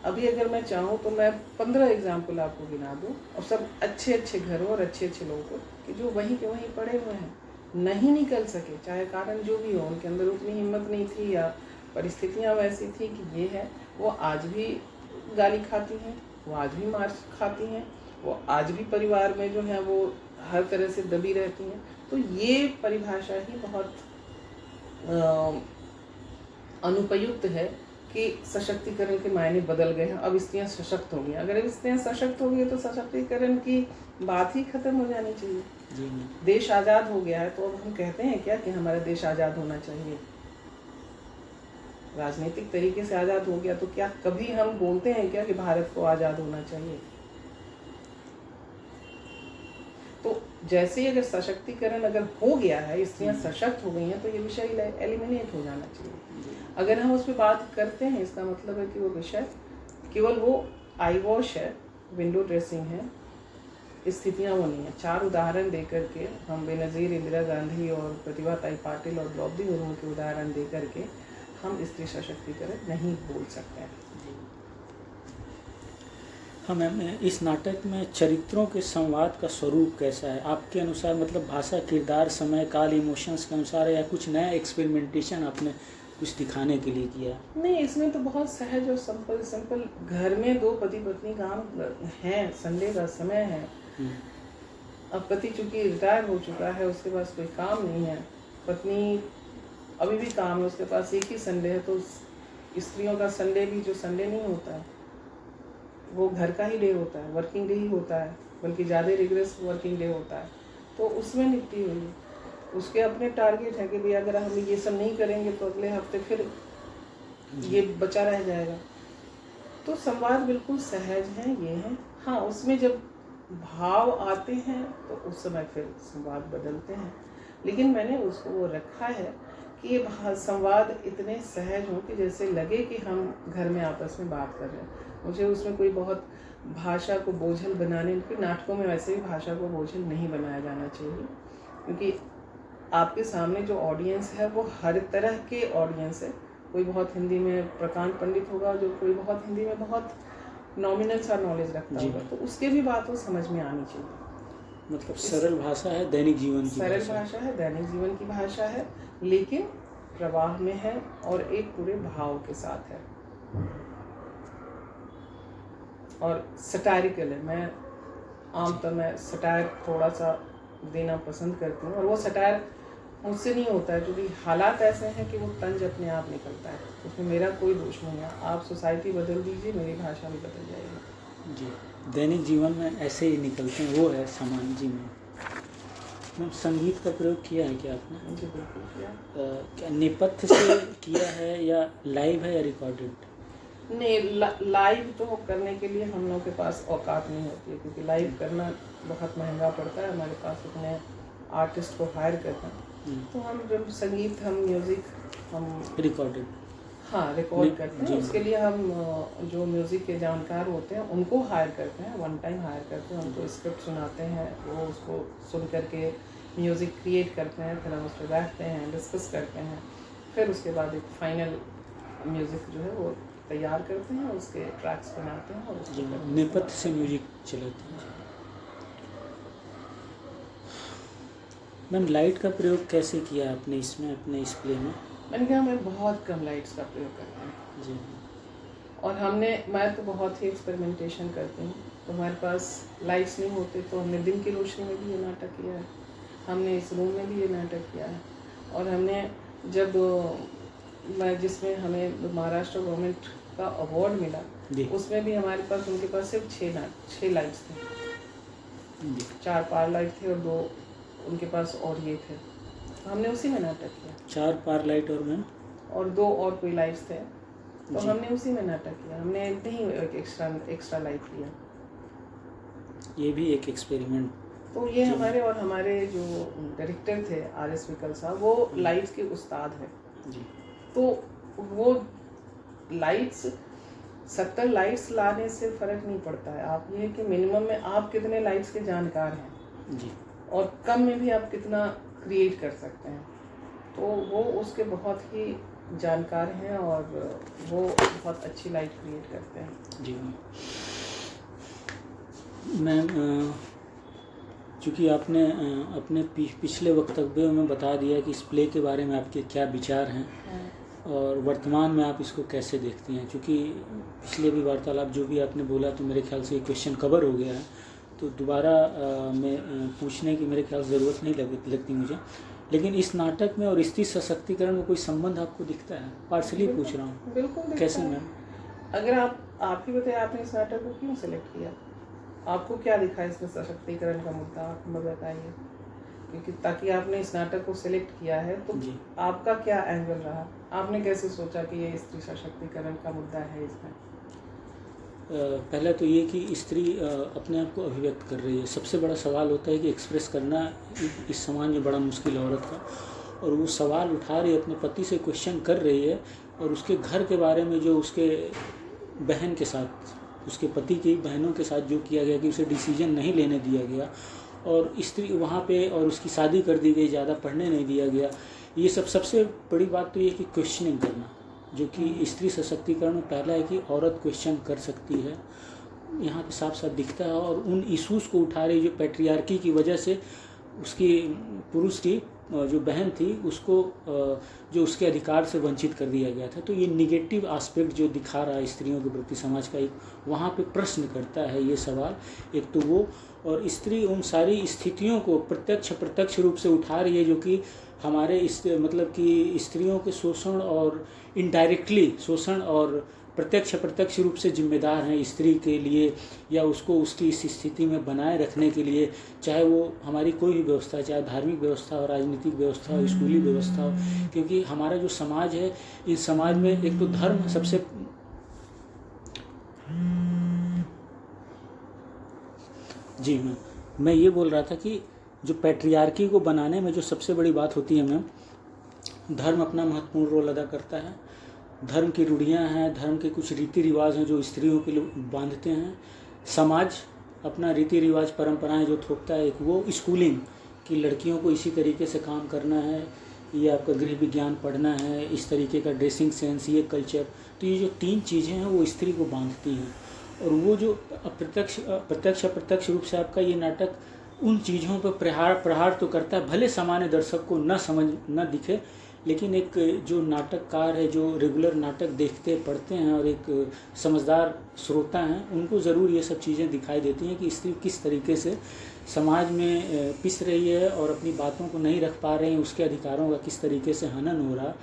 अभी अगर मैं चाहूँ तो मैं 15 एग्जाम्पल आपको गिना दूँ, और सब अच्छे अच्छे घरों और अच्छे अच्छे लोगों को, कि जो वहीं के वहीं पड़े हुए हैं, नहीं निकल सके, चाहे कारण जो भी हो, उनके अंदर उतनी हिम्मत नहीं थी या परिस्थितियाँ वैसी थी कि ये है, वो आज भी गाली खाती हैं, वो आज भी मार खाती हैं, वो आज भी परिवार में जो है वो हर तरह से दबी रहती हैं। तो ये परिभाषा ही बहुत अनुपयुक्त है कि सशक्तिकरण के मायने बदल गए हैं, अब स्त्रियाँ सशक्त हो गई। अगर स्त्रियाँ सशक्त हो गई तो सशक्तिकरण की बात ही खत्म हो जानी चाहिए। देश आज़ाद हो गया है तो अब हम कहते हैं क्या कि हमारा देश आज़ाद होना चाहिए? राजनीतिक तरीके से आज़ाद हो गया तो क्या कभी हम बोलते हैं क्या कि भारत को आज़ाद होना चाहिए? तो जैसे ही अगर सशक्तिकरण अगर हो गया है, स्त्रियाँ सशक्त हो गई हैं, तो ये विषय एलिमिनेट हो जाना चाहिए। अगर हम उस पर बात करते हैं, इसका मतलब है कि वो विषय केवल वो आई वॉश है, विंडो ड्रेसिंग है, स्थितियाँ वो नहीं है। 4 उदाहरण दे करके हम बेनज़ीर इंदिरा गांधी और प्रतिभा ताई पाटिल और द्रौपदी मुर्मू के उदाहरण दे करके हम स्त्री सशक्तिकरण नहीं बोल सकते हैं। हाँ मैम, इस नाटक में चरित्रों के संवाद का स्वरूप कैसा है आपके अनुसार? मतलब भाषा, किरदार, समय, काल, इमोशंस के अनुसार, या कुछ नया एक्सपेरिमेंटेशन आपने कुछ दिखाने के लिए किया? नहीं, इसमें तो बहुत सहज और सिंपल घर में 2 पति पत्नी काम हैं, संडे का समय है, अब पति चूंकि रिटायर हो चुका है, उसके पास कोई काम नहीं है, पत्नी अभी भी काम है, उसके पास एक ही संडे है, तो स्त्रियों का संडे भी जो संडे नहीं होता है वो घर का ही डे होता है, वर्किंग डे ही होता है, बल्कि ज़्यादा रिग्रेस वर्किंग डे होता है, तो उसमें निपटी हुई है। उसके अपने टारगेट है कि भाई अगर हम ये सब नहीं करेंगे तो अगले हफ्ते फिर ये बचा रह जाएगा। तो संवाद बिल्कुल सहज है, ये है। हाँ, उसमें जब भाव आते हैं तो उस समय फिर संवाद बदलते हैं, लेकिन मैंने उसको वो रखा है कि ये संवाद इतने सहज हों कि जैसे लगे कि हम घर में आपस में बात कर रहे हैं। मुझे उसमें कोई बहुत भाषा को बोझल बनाने, क्योंकि नाटकों में वैसे भी भाषा को बोझल नहीं बनाया जाना चाहिए, क्योंकि आपके सामने जो ऑडियंस है वो हर तरह के ऑडियंस है। कोई बहुत हिंदी में प्रकांड पंडित होगा, जो कोई बहुत हिंदी में बहुत नॉमिनल सा नॉलेज रखता होगा, तो उसके भी बातों समझ में आनी चाहिए। मतलब सरल भाषा है, दैनिक जीवन की सरल भाषा है, दैनिक जीवन की भाषा है, लेकिन प्रवाह में है और एक पूरे भाव के साथ है और सटायरिकल है। मैं आमतौर में सटायर थोड़ा सा देना पसंद करती हूँ, और वो सटायर मुझसे नहीं होता है क्योंकि हालात ऐसे हैं कि वो तंज अपने आप निकलता है, उसमें मेरा कोई दोष नहीं है। आप सोसाइटी बदल दीजिए, मेरी भाषा भी बदल जाएगी। जी, दैनिक जीवन में ऐसे ही निकलते हैं, वो है समान जी में। संगीत का प्रयोग किया है क्या आपने? जी बिल्कुल किया। क्या नेपथ्य से किया है या लाइव है या रिकॉर्डेड? नहीं, लाइव तो करने के लिए हम लोग के पास औकात नहीं होती है, क्योंकि लाइव करना बहुत महंगा पड़ता है, हमारे पास उतने आर्टिस्ट को हायर करना। तो हम जब संगीत, हम म्यूज़िक हम रिकॉर्डेड, हाँ रिकॉर्ड करते हैं। उसके लिए हम जो म्यूज़िक के जानकार होते हैं उनको हायर करते हैं, वन टाइम हायर करते हैं, उनको स्क्रिप्ट सुनाते हैं, वो उसको सुन करके म्यूज़िक क्रिएट करते हैं, फिर हम उस पर बैठते हैं, डिस्कस करते हैं, फिर उसके बाद एक फाइनल म्यूज़िक जो है वो तैयार करते हैं, उसके ट्रैक्स बनाते हैं और उसको नेपथ्य से म्यूजिक चलाते हैं। मैम, लाइट का प्रयोग कैसे किया आपने इसमें, अपने इस प्ले में? मैंने कहा मैं बहुत कम लाइट्स का प्रयोग करते हैं जी, और मैं तो बहुत ही एक्सपेरिमेंटेशन करती हूँ। तो हमारे पास लाइट्स नहीं होते तो हमने दिन की रोशनी में भी ये नाटक किया है, हमने इस रूम में भी ये नाटक किया है, और हमने जब जिसमें हमें महाराष्ट्र गवर्नमेंट का अवार्ड मिला, जी उसमें भी हमारे पास उनके पास सिर्फ 6 लाइट्स थे। जी 4 पार लाइट थे और 2 उनके पास और ये थे, तो हमने उसी में नाटक किया। 4 पार लाइट और मैम और 2 और कोई लाइट्स थे, तो जी। हमने उसी में नाटक किया। हमने नहीं एक एक्स्ट्रा लाइट लिया। ये भी एक एक्सपेरिमेंट। तो ये हमारे जो डायरेक्टर थे RS विकल साहब, वो लाइट्स के उस्ताद हैं। जी तो वो लाइट्स 70 लाइट्स लाने से फ़र्क नहीं पड़ता है। आप ये कि मिनिमम में आप कितने लाइट्स के जानकार हैं जी और कम में भी आप कितना क्रिएट कर सकते हैं। तो वो उसके बहुत ही जानकार हैं और वो बहुत अच्छी लाइट क्रिएट करते हैं। जी मैम, चूँकि आपने अपने पिछले वक्तव्यों में बता दिया कि इस प्ले के बारे में आपके क्या विचार हैं और वर्तमान में आप इसको कैसे देखती हैं। चूँकि पिछले भी वार्तालाप जो भी आपने बोला तो मेरे ख्याल से ये क्वेश्चन कवर हो गया है, तो दोबारा मैं पूछने की मेरे ख्याल ज़रूरत नहीं लगती मुझे। लेकिन इस नाटक में और स्त्री सशक्तिकरण में कोई संबंध आपको दिखता है? पार्सली पूछ रहा हूँ। बिल्कुल कैसे मैम? अगर आप ही बताइए, आपने इस नाटक को क्यों सेलेक्ट किया? आपको क्या दिखा इसमें सशक्तिकरण का मुद्दा? आप हमें बताइए, क्योंकि ताकि आपने इस नाटक को सिलेक्ट किया है तो जी। आपका क्या एंगल रहा? आपने कैसे सोचा कि ये स्त्री सशक्तिकरण का मुद्दा है इसमें? पहला तो ये कि स्त्री अपने आप को अभिव्यक्त कर रही है। सबसे बड़ा सवाल होता है कि एक्सप्रेस करना इस समाज में बड़ा मुश्किल है औरत का, और वो सवाल उठा रही है, अपने पति से क्वेश्चन कर रही है और उसके घर के बारे में जो उसके बहन के साथ, उसके पति की बहनों के साथ जो किया गया कि उसे डिसीजन नहीं लेने दिया गया और स्त्री वहाँ पे, और उसकी शादी कर दी गई, ज़्यादा पढ़ने नहीं दिया गया। ये सबसे बड़ी बात तो ये कि क्वेश्चनिंग करना, जो कि स्त्री सशक्तिकरण में पहला है कि औरत क्वेश्चन कर सकती है, यहाँ पे साफ साफ दिखता है। और उन इशूज़ को उठा रही जो पैट्रियार्की की वजह से उसकी पुरुष की जो बहन थी उसको जो उसके अधिकार से वंचित कर दिया गया था। तो ये निगेटिव एस्पेक्ट जो दिखा रहा है स्त्रियों के प्रति समाज का, एक वहाँ पे प्रश्न करता है ये सवाल। एक तो वो, और स्त्री उन सारी स्थितियों को प्रत्यक्ष रूप से उठा रही है जो कि हमारे इस मतलब कि स्त्रियों के शोषण और इनडायरेक्टली शोषण और प्रत्यक्ष रूप से जिम्मेदार हैं स्त्री के लिए, या उसको उसकी इस स्थिति में बनाए रखने के लिए, चाहे वो हमारी कोई भी व्यवस्था, चाहे धार्मिक व्यवस्था हो, राजनीतिक व्यवस्था हो, स्कूली व्यवस्था हो। क्योंकि हमारा जो समाज है, इस समाज में एक तो धर्म सबसे जी मैं ये बोल रहा था कि जो पैट्रियार्की को बनाने में जो सबसे बड़ी बात होती है मैम, धर्म अपना महत्वपूर्ण रोल अदा करता है। धर्म की रूढ़ियाँ हैं, धर्म के कुछ रीति रिवाज हैं जो स्त्रियों के लिए बांधते हैं। समाज अपना रीति रिवाज परंपराएं जो थोपता है, एक वो स्कूलिंग कि लड़कियों को इसी तरीके से काम करना है, ये आपका गृह विज्ञान पढ़ना है, इस तरीके का ड्रेसिंग सेंस, ये कल्चर। तो ये जो 3 चीज़ें हैं वो स्त्री को बांधती हैं। और वो जो अप्रत्यक्ष रूप से आपका ये नाटक उन चीज़ों पर प्रहार तो करता है, भले सामान्य दर्शक को न दिखे, लेकिन एक जो नाटककार है, जो रेगुलर नाटक देखते पढ़ते हैं और एक समझदार श्रोता हैं, उनको ज़रूर ये सब चीज़ें दिखाई देती हैं कि स्त्री किस तरीके से समाज में पिस रही है और अपनी बातों को नहीं रख पा रहे हैं, उसके अधिकारों का किस तरीके से हनन हो रहा,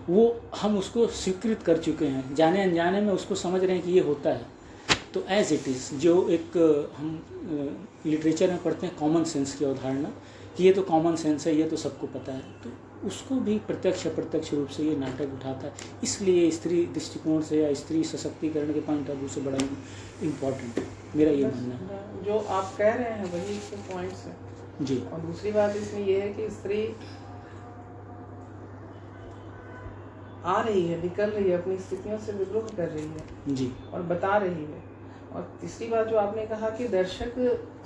वो हम उसको स्वीकृत कर चुके हैं, जाने अनजाने में उसको समझ रहे हैं कि ये होता है। तो एज इट इज़, जो एक हम लिटरेचर में पढ़ते हैं कॉमन सेंस की अवधारणा कि ये तो कॉमन सेंस है, ये तो सबको पता है, तो उसको भी प्रत्यक्ष रूप से ये नाटक उठाता है। इसलिए स्त्री दृष्टिकोण से या स्त्री सशक्तिकरण के पॉइंट ऑफ व्यू से बड़ा इम्पोर्टेंट है, मेरा ये मानना है। जो आप कह रहे हैं वही इसके पॉइंट्स हैं जी। और दूसरी बात इसमें ये है कि स्त्री आ रही है, निकल रही है, अपनी स्थितियों से विद्रोह कर रही है जी और बता रही है। और तीसरी बात जो आपने कहा कि दर्शक,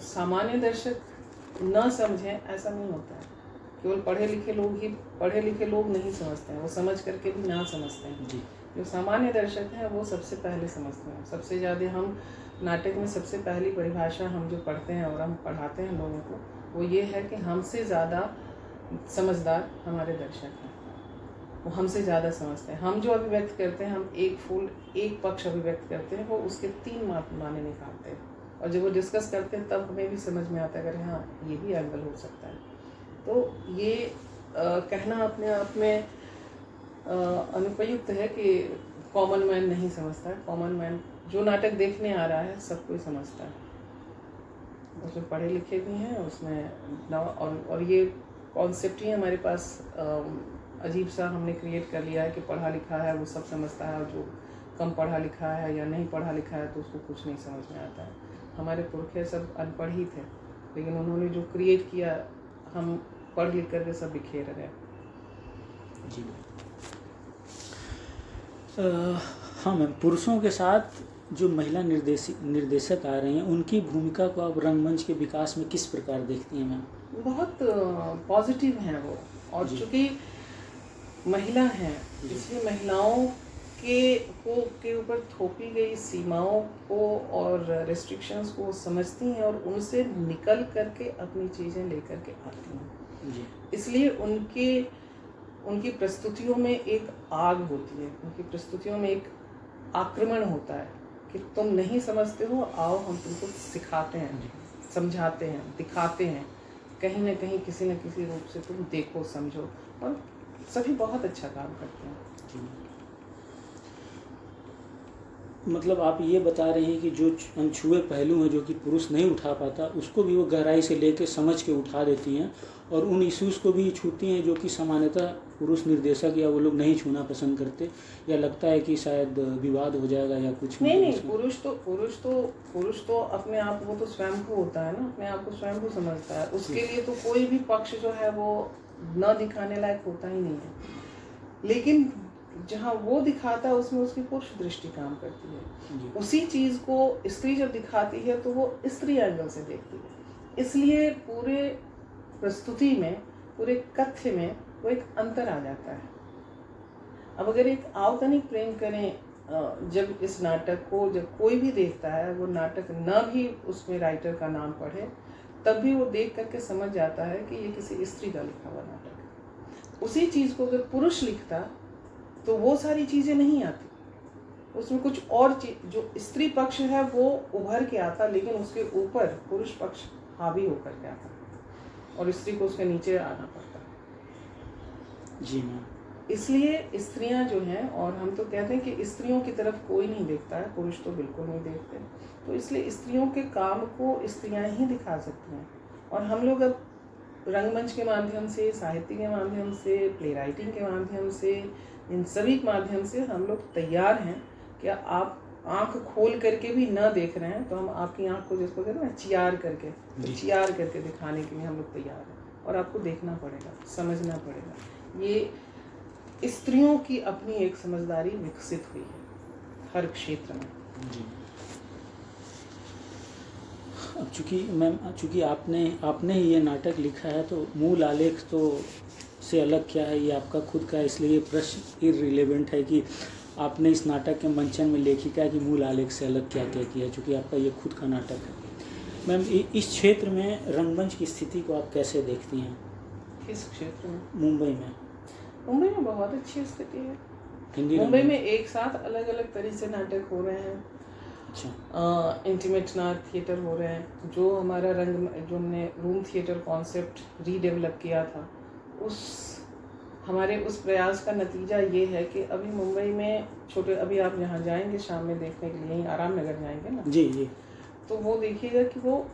सामान्य दर्शक न समझें, ऐसा नहीं होता है। केवल पढ़े लिखे लोग नहीं समझते हैं, वो समझ करके भी ना समझते हैं। जी। जो सामान्य दर्शक हैं वो सबसे पहले समझते हैं। सबसे ज़्यादा हम नाटक में सबसे पहली परिभाषा हम जो पढ़ते हैं और हम पढ़ाते हैं लोगों को, वो ये है कि हमसे ज़्यादा समझदार हमारे दर्शक हैं, वो हमसे ज़्यादा समझते हैं। हम जो अभिव्यक्त करते हैं, हम एक पक्ष अभिव्यक्त करते हैं, वो उसके 3 माने निकालते हैं, और जब वो डिस्कस करते हैं तब हमें भी समझ में आता है कि हाँ ये भी एंगल हो सकता है। तो ये कहना अपने आप में अनुपयुक्त है कि कॉमन मैन नहीं समझता है। कॉमन मैन जो नाटक देखने आ रहा है सब कोई समझता है, उसमें पढ़े लिखे भी हैं, उसमें और ये कॉन्सेप्ट ही हमारे पास अजीब सा हमने क्रिएट कर लिया है कि पढ़ा लिखा है वो सब समझता है, और जो कम पढ़ा लिखा है या नहीं पढ़ा लिखा है तो उसको कुछ नहीं समझ में आता है। हमारे पुरखे सब अनपढ़ ही थे, लेकिन उन्होंने जो क्रिएट किया हम पढ़ लिख करके सब बिखेर रहे। जी हाँ मैम, पुरुषों के साथ जो महिला निर्देशक आ रहे हैं उनकी भूमिका को आप रंगमंच के विकास में किस प्रकार देखती हैं मैम? बहुत पॉजिटिव हैं वो, और चूँकि महिला हैं इसलिए महिलाओं के ऊपर थोपी गई सीमाओं को और रेस्ट्रिक्शंस को समझती हैं और उनसे निकल करके अपनी चीज़ें लेकर के आती हैं जी। इसलिए उनकी प्रस्तुतियों में एक आग होती है, उनकी प्रस्तुतियों में एक आक्रमण होता है कि तुम नहीं समझते हो, आओ हम तुमको सिखाते हैं, समझाते हैं, दिखाते हैं, कहीं ना कहीं किसी न किसी रूप से तुम देखो समझो, और सभी बहुत अच्छा काम करते हैं। मतलब आप ये बता रहे हैं कि जो अनछुए पहलू हैं जो कि पुरुष नहीं उठा पाता उसको भी वो गहराई से लेकर समझ के उठा देती हैं, और उन इश्यूज़ को भी छूती हैं जो कि सामान्यतः पुरुष निर्देशक या वो लोग नहीं छूना पसंद करते, या लगता है कि शायद विवाद हो जाएगा या कुछ। नहीं, पुरुष तो अपने आप, वो तो स्वयंभू होता है ना, अपने आप को स्वयंभू समझता है, उसके लिए तो कोई भी पक्ष जो है वो न दिखाने लायक होता ही नहीं है। लेकिन जहाँ वो दिखाता है उसमें उसकी पुरुष दृष्टि काम करती है। उसी चीज़ को स्त्री जब दिखाती है तो वो स्त्री एंगल से देखती है, इसलिए पूरे प्रस्तुति में, पूरे कथ्य में वो एक अंतर आ जाता है। अब अगर एक आवतनिक प्रेम करें, जब इस नाटक को जब कोई भी देखता है, वो नाटक न भी उसमें राइटर का नाम पढ़े, तब भी वो देख करके समझ जाता है कि ये किसी स्त्री का लिखा हुआ नाटक है। उसी चीज़ को अगर पुरुष लिखता तो वो सारी चीज़ें नहीं आती, उसमें कुछ और चीज, जो स्त्री पक्ष है वो उभर के आता, लेकिन उसके ऊपर पुरुष पक्ष हावी होकर के आता है और स्त्री को उसके नीचे आना पड़ता है। जी मैम। इसलिए स्त्रियां जो हैं, और हम तो कहते हैं कि स्त्रियों की तरफ कोई नहीं देखता है, पुरुष तो बिल्कुल नहीं देखते, तो इसलिए स्त्रियों के काम को स्त्रियां ही दिखा सकती हैं। और हम लोग अब रंगमंच के माध्यम से, साहित्य के माध्यम से, प्ले राइटिंग के माध्यम से, इन सभी के माध्यम से हम लोग तैयार हैं कि आप आंख खोल करके भी न देख रहे हैं तो हम आपकी आंख को, जिसको कहते हैं ना, चियार करके दिखाने के लिए हम लोग तैयार हैं। और आपको देखना पड़ेगा, समझना पड़ेगा। ये स्त्रियों की अपनी एक समझदारी विकसित हुई है हर क्षेत्र में। जी। अब चूँकि आपने ही ये नाटक लिखा है तो मूल आलेख तो से अलग क्या है, ये आपका खुद का है, इसलिए ये प्रश्न इररिलेवेंट है कि आपने इस नाटक के मंचन में लेखिका की मूल आलेख से अलग क्या क्या किया, चूँकि आपका ये खुद का नाटक है। मैम, इस क्षेत्र में रंगमंच की स्थिति को आप कैसे देखती हैं? किस क्षेत्र में? मुंबई में। मुंबई में बहुत अच्छी स्थिति है। मुंबई में एक साथ अलग अलग तरह से नाटक हो रहे हैं। अच्छा। इंटीमेट थिएटर हो रहे हैं। जो हमारा जो हमने रूम थिएटर कॉन्सेप्ट रीडेवलप किया था, हमारे उस प्रयास का नतीजा ये है कि अभी मुंबई में छोटे, अभी आप यहाँ जाएंगे शाम में देखने के लिए, यहीं आराम नगर जाएंगे ना जी जी, तो वो देखिएगा कि वो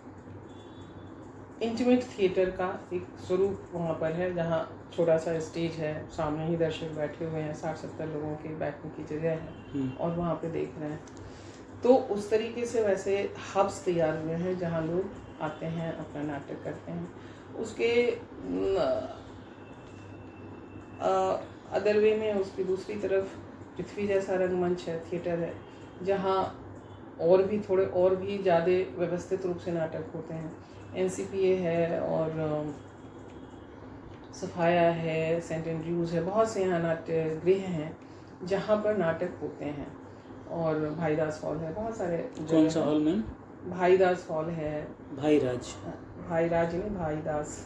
इंटीमेट थिएटर का एक स्वरूप वहाँ पर है, जहाँ छोटा सा स्टेज है, सामने ही दर्शक बैठे हुए हैं, 60-70 लोगों के बैठने की जगह है और वहाँ पे देख रहे हैं। तो उस तरीके से वैसे हब्स तैयार हुए हैं जहाँ लोग आते हैं, अपना नाटक करते हैं। उसके अदर वे में उसकी दूसरी तरफ पृथ्वी जैसा रंगमंच है, थिएटर है, जहाँ और भी ज़्यादा व्यवस्थित रूप से नाटक होते हैं। NCPA है और सफाया है, सेंट एंड्रयूज़ है, बहुत से यहाँ नाट्य गृह हैं जहाँ पर नाटक होते हैं। और भाईदास हॉल है, बहुत सारे। कौन सा हॉल में? भाईदास हॉल है। भाईराज नहीं, भाईदास।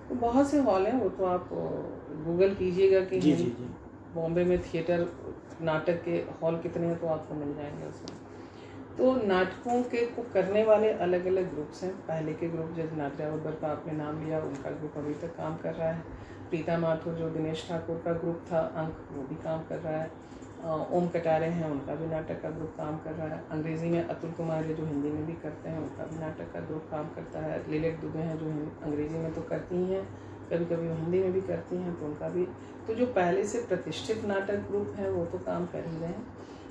तो बहुत से हॉल हैं, वो तो आप गूगल कीजिएगा कि जी। बॉम्बे में थिएटर नाटक के हॉल कितने हैं तो आपको मिल जाएंगे उसमें। तो नाटकों के को करने वाले अलग अलग ग्रुप्स हैं। पहले के ग्रुप जैसे नाट्या बब्बर का आपने नाम लिया, उनका ग्रुप अभी तक काम कर रहा है। प्रीता माथुर जो दिनेश ठाकुर का ग्रुप था अंक, वो भी काम कर रहा है। ओम कटारे हैं, उनका भी नाटक का ग्रुप काम कर रहा है। अंग्रेज़ी में अतुल कुमार है जो हिंदी में भी करते हैं, उनका भी नाटक का ग्रुप काम करता है। लिलेट दुबे हैं जो अंग्रेज़ी में तो करती ही हैं, कभी कभी वो हिंदी में भी करती हैं, तो उनका भी। तो जो पहले से प्रतिष्ठित नाटक ग्रुप हैं वो तो काम कर ही रहे हैं।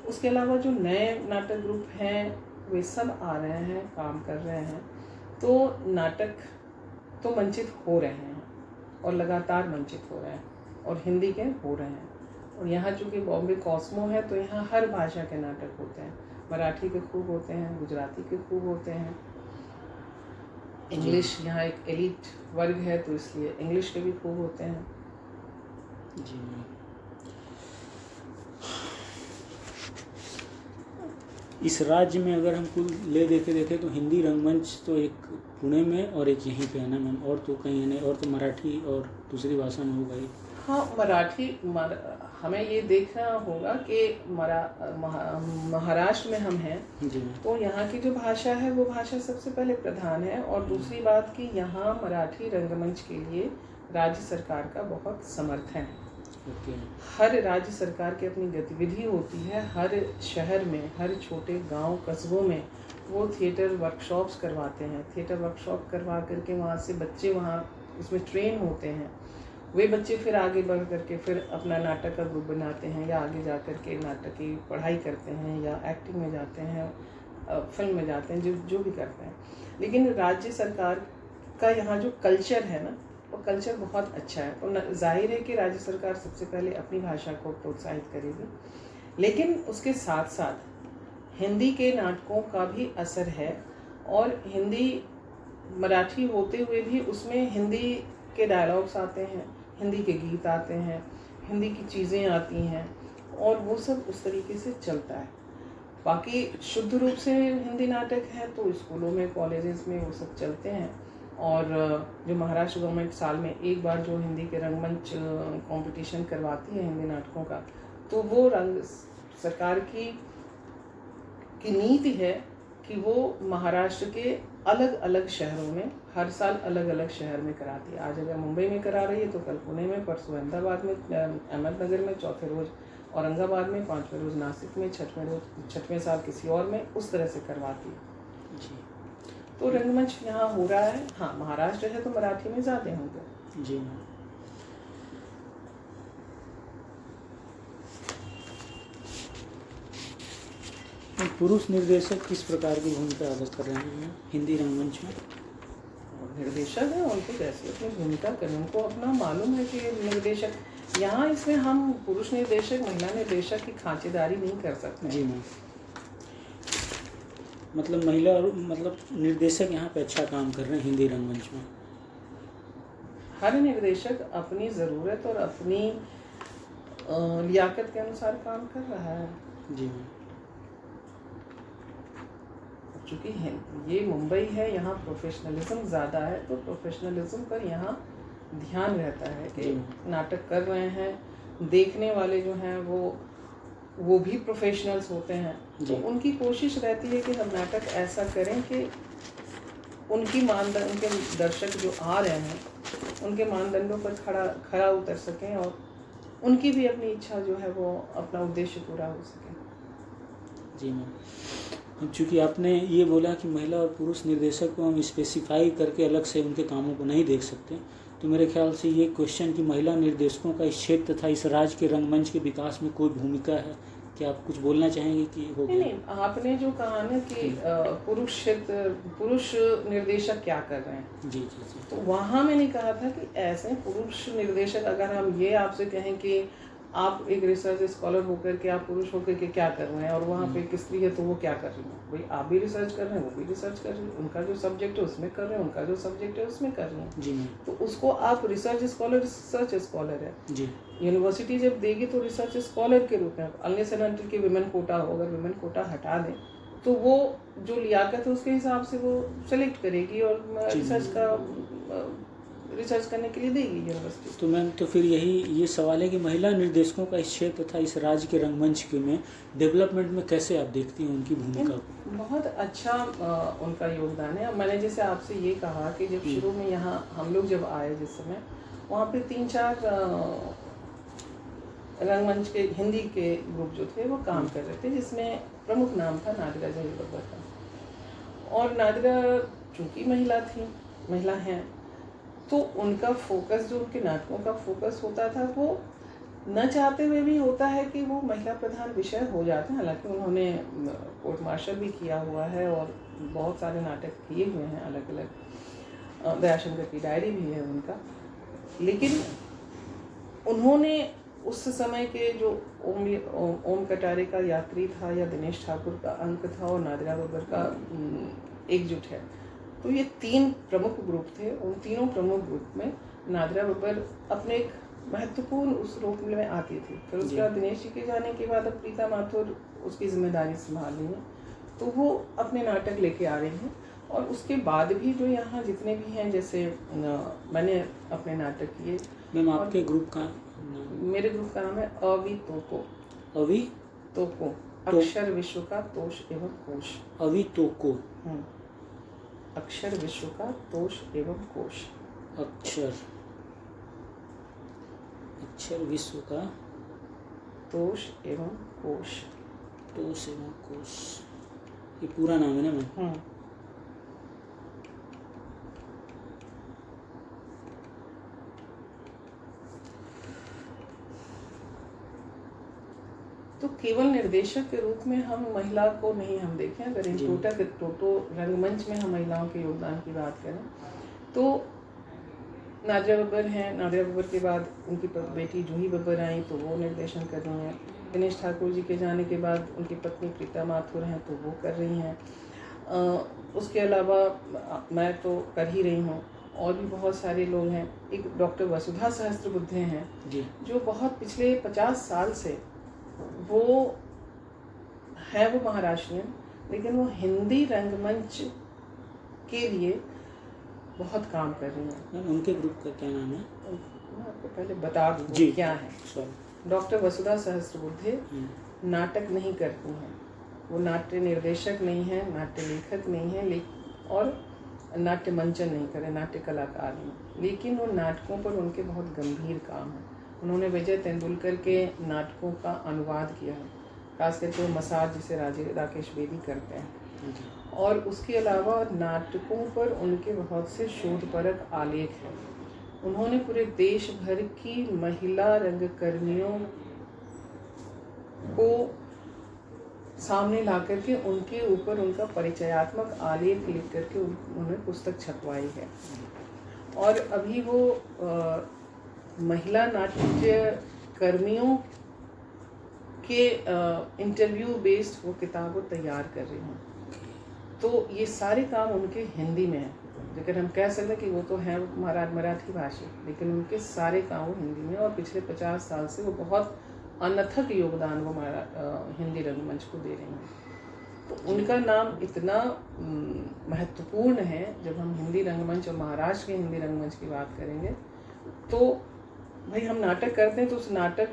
उसके अलावा जो नए नाटक ग्रुप हैं वे सब आ रहे हैं, काम कर रहे हैं। तो नाटक तो मंचित हो रहे हैं और लगातार मंचित हो रहे हैं, और हिंदी के हो रहे हैं। और यहाँ चूँकि बॉम्बे कॉस्मो है तो यहाँ हर भाषा के नाटक होते हैं। मराठी के खूब होते हैं, गुजराती के खूब होते हैं, इंग्लिश यहाँ एक एलिट वर्ग है तो इसलिए इंग्लिश के भी खूब होते हैं। जी मैम। इस राज्य में अगर हम कुल देखें तो हिंदी रंगमंच तो एक पुणे में और एक यहीं पे है ना मैम, और तो कहीं है नहीं, और तो मराठी और दूसरी भाषा में होगा ही। हाँ, मराठी हमें ये देखना होगा कि महाराष्ट्र में हम हैं जी तो यहाँ की जो भाषा है वो भाषा सबसे पहले प्रधान है। और दूसरी बात कि यहाँ मराठी रंगमंच के लिए राज्य सरकार का बहुत समर्थन है। हर राज्य सरकार की अपनी गतिविधि होती है। हर शहर में, हर छोटे गांव कस्बों में वो थिएटर वर्कशॉप्स करवाते हैं। थिएटर वर्कशॉप करवा करके वहाँ से बच्चे वहाँ उसमें ट्रेन होते हैं। वे बच्चे फिर आगे बढ़ करके फिर अपना नाटक का ग्रुप बनाते हैं, या आगे जा कर के नाटक की पढ़ाई करते हैं, या एक्टिंग में जाते हैं, फिल्म में जाते हैं, जो भी करते हैं। लेकिन राज्य सरकार का यहाँ जो कल्चर है ना, वो कल्चर बहुत अच्छा है। तो जाहिर है कि राज्य सरकार सबसे पहले अपनी भाषा को प्रोत्साहित करेगी, लेकिन उसके साथ साथ हिंदी के नाटकों का भी असर है। और हिंदी मराठी होते हुए भी उसमें हिंदी के डायलॉग्स आते हैं, हिंदी के गीत आते हैं, हिंदी की चीज़ें आती हैं, और वो सब उस तरीके से चलता है। बाकी शुद्ध रूप से हिंदी नाटक है तो स्कूलों में, कॉलेजेस में वो सब चलते हैं। और जो महाराष्ट्र गवर्नमेंट साल में एक बार जो हिंदी के रंगमंच कंपटीशन करवाती है हिंदी नाटकों का, तो वो सरकार की नीति है कि वो महाराष्ट्र के अलग अलग शहरों में हर साल अलग अलग शहर में कराती है। आज अगर मुंबई में करा रही है तो कल पुणे में, परसों अहमदाबाद में, अहमदनगर में, चौथे रोज औरंगाबाद में, पाँचवें रोज नासिक में, छठवें साल किसी और में, उस तरह से करवाती है जी। तो रंगमंच यहाँ हो रहा है। हाँ, महाराष्ट्र है तो मराठी में ज़्यादा होंगे जी। पुरुष निर्देशक किस प्रकार की भूमिका अदा कर रहे हैं हिंदी रंगमंच में? निर्देशक है, उनको जैसे अपनी भूमिका करें, उनको अपना मालूम है कि निर्देशक, यहाँ इसमें हम पुरुष निर्देशक महिला निर्देशक की खांचेदारी नहीं कर सकते। जी मैम, मतलब महिला और निर्देशक यहाँ पे अच्छा काम कर रहे हैं हिंदी रंगमंच में। हर निर्देशक अपनी ज़रूरत और अपनी लियाकत के अनुसार काम कर रहा है। जी मैम। चूँकि ये मुंबई है, यहाँ प्रोफेशनलिज्म ज़्यादा है, तो प्रोफेशनलिज्म पर यहाँ ध्यान रहता है कि नाटक कर रहे हैं, देखने वाले जो हैं वो भी प्रोफेशनल्स होते हैं। तो उनकी कोशिश रहती है कि हम नाटक ऐसा करें कि उनके दर्शक जो आ रहे हैं उनके मानदंडों पर खरा उतर सकें, और उनकी भी अपनी इच्छा जो है वो अपना उद्देश्य पूरा हो सके। जी मैम, चूँकि आपने ये बोला कि महिला और पुरुष निर्देशक को हम स्पेसिफाई करके अलग से उनके कामों को नहीं देख सकते, तो मेरे ख्याल से ये क्वेश्चन कि महिला निर्देशकों का इस क्षेत्र तथा इस राज्य के रंगमंच के विकास में कोई भूमिका है, क्या आप कुछ बोलना चाहेंगे कि हो? नहीं, आपने जो कहा ना कि पुरुष निर्देशक क्या कर रहे हैं, जी, तो वहाँ मैंने कहा था कि ऐसे पुरुष निर्देशक, अगर हम ये आपसे कहें कि आप एक रिसर्च स्कॉलर होकर के आप पुरुष होकर के क्या कर रहे हैं, और वहाँ पे एक स्त्री है तो वो क्या कर रही है, भाई आप भी रिसर्च कर रहे हैं, वो भी रिसर्च कर रहे हैं, उनका जो सब्जेक्ट है उसमें कर रहे हैं, उनका जो सब्जेक्ट है उसमें कर रहे हैं, जी। तो उसको आप रिसर्च स्कॉलर है जी। यूनिवर्सिटी जब देगी तो रिसर्च स्कॉलर के रूप में, अनलेस एंड अनटिल कि विमेन कोटा हो, अगर विमेन कोटा हटा दें तो वो जो लियाकत है उसके हिसाब से वो सेलेक्ट करेगी और रिसर्च का रिसर्च करने के लिए देगी यूनिवर्सिटी। तो मैम, तो फिर ये सवाल है कि महिला निर्देशकों का इस क्षेत्र तथा इस राज्य के रंगमंच के में डेवलपमेंट में कैसे आप देखती हैं उनकी भूमिका को? बहुत अच्छा उनका योगदान है। मैंने जैसे आपसे ये कहा कि जब शुरू में यहाँ हम लोग जब आए जिस समय, वहाँ पे 3-4 रंगमंच के हिंदी के ग्रुप जो थे वो काम कर रहे थे, जिसमें प्रमुख नाम था नादिरा जहीर बब्बर का। और नादिरा चूँकि महिला हैं, तो उनका फोकस, जो उनके नाटकों का फोकस होता था, वो न चाहते हुए भी होता है कि वो महिला प्रधान विषय हो जाते हैं। हालांकि उन्होंने कोर्ट मार्शल भी किया हुआ है और बहुत सारे नाटक किए हुए हैं अलग अलग, दयाशंकर की डायरी भी है उनका। लेकिन उन्होंने उस समय के जो ओम कटारे का यात्री था या दिनेश ठाकुर का अंक था और नादिरा बब्बर का एकजुट है, तो ये 3 प्रमुख ग्रुप थे। उन तीनों प्रमुख ग्रुप में नादिरा बब्बर अपने एक महत्वपूर्ण उस रूप में आती थी। फिर उसके बाद दिनेश जी के जाने के बाद अब प्रीता माथुर उसकी जिम्मेदारी संभाल रही हैं, तो वो अपने नाटक लेके आ रही हैं। और उसके बाद भी जो यहाँ जितने भी हैं, जैसे मैंने अपने नाटक किए। मैम, आपके ग्रुप का? मेरे ग्रुप का नाम है अवि तोको। अवि तोको, अक्षर विश्व का तोष एवं कोश। अवि तोको, अक्षर विश्व का तोष एवं कोश। अक्षर विश्व का तोष एवं कोश। तोष एवं कोश, ये पूरा नाम है ना मैम? तो केवल निर्देशक के रूप में हम महिला को नहीं हम देखें। अगर इन टोटो रंगमंच में हम महिलाओं के योगदान की बात करें, तो नादिरा बब्बर हैं। नादिरा बब्बर के बाद उनकी बेटी जूही बब्बर आई, तो वो निर्देशन कर रही हैं। दिनेश ठाकुर जी के जाने के बाद उनकी पत्नी प्रीता माथुर हैं, तो वो कर रही हैं। उसके अलावा मैं तो कर ही रही हूँ, और भी बहुत सारे लोग हैं। एक डॉक्टर वसुधा सहस्त्रबुद्धे हैं जी, जो बहुत पिछले 50 साल से वो है, वो महाराष्ट्रियन, लेकिन वो हिंदी रंगमंच के लिए बहुत काम कर रही हैं। उनके ग्रुप का क्या नाम है? मैं आपको पहले बता दूँ क्या है। डॉक्टर वसुधा सहस्त्रबुद्धे नाटक नहीं करती हैं। वो नाट्य निर्देशक नहीं है, नाट्य लेखक नहीं है, और नाट्य मंचन नहीं करे, नाट्य कलाकार नहीं। लेकिन वो नाटकों पर उनके बहुत गंभीर काम है। उन्होंने विजय तेंदुलकर के नाटकों का अनुवाद किया है, खास करके वो मसाज जिसे राकेश बेदी करते हैं। और उसके अलावा नाटकों पर उनके बहुत से शोधपरक आलेख हैं। उन्होंने पूरे देश भर की महिला रंगकर्मियों को सामने ला करके उनके ऊपर उनका परिचयात्मक आलेख लिख करके उन्होंने पुस्तक छपवाई है। और अभी वो महिला नाट्य कर्मियों के इंटरव्यू बेस्ड वो किताब वो तैयार कर रही हैं। तो ये सारे काम उनके हिंदी में हैं। लेकिन हम कह सकते हैं कि वो तो हैं मराठी भाषी, लेकिन उनके सारे काम वो हिंदी में, और पिछले 50 साल से वो बहुत अनथक योगदान वो हिंदी रंगमंच को दे रही हैं। तो उनका नाम इतना महत्वपूर्ण है। जब हम हिंदी रंगमंच और महाराष्ट्र के हिंदी रंगमंच की बात करेंगे, तो भाई हम नाटक करते हैं, तो उस नाटक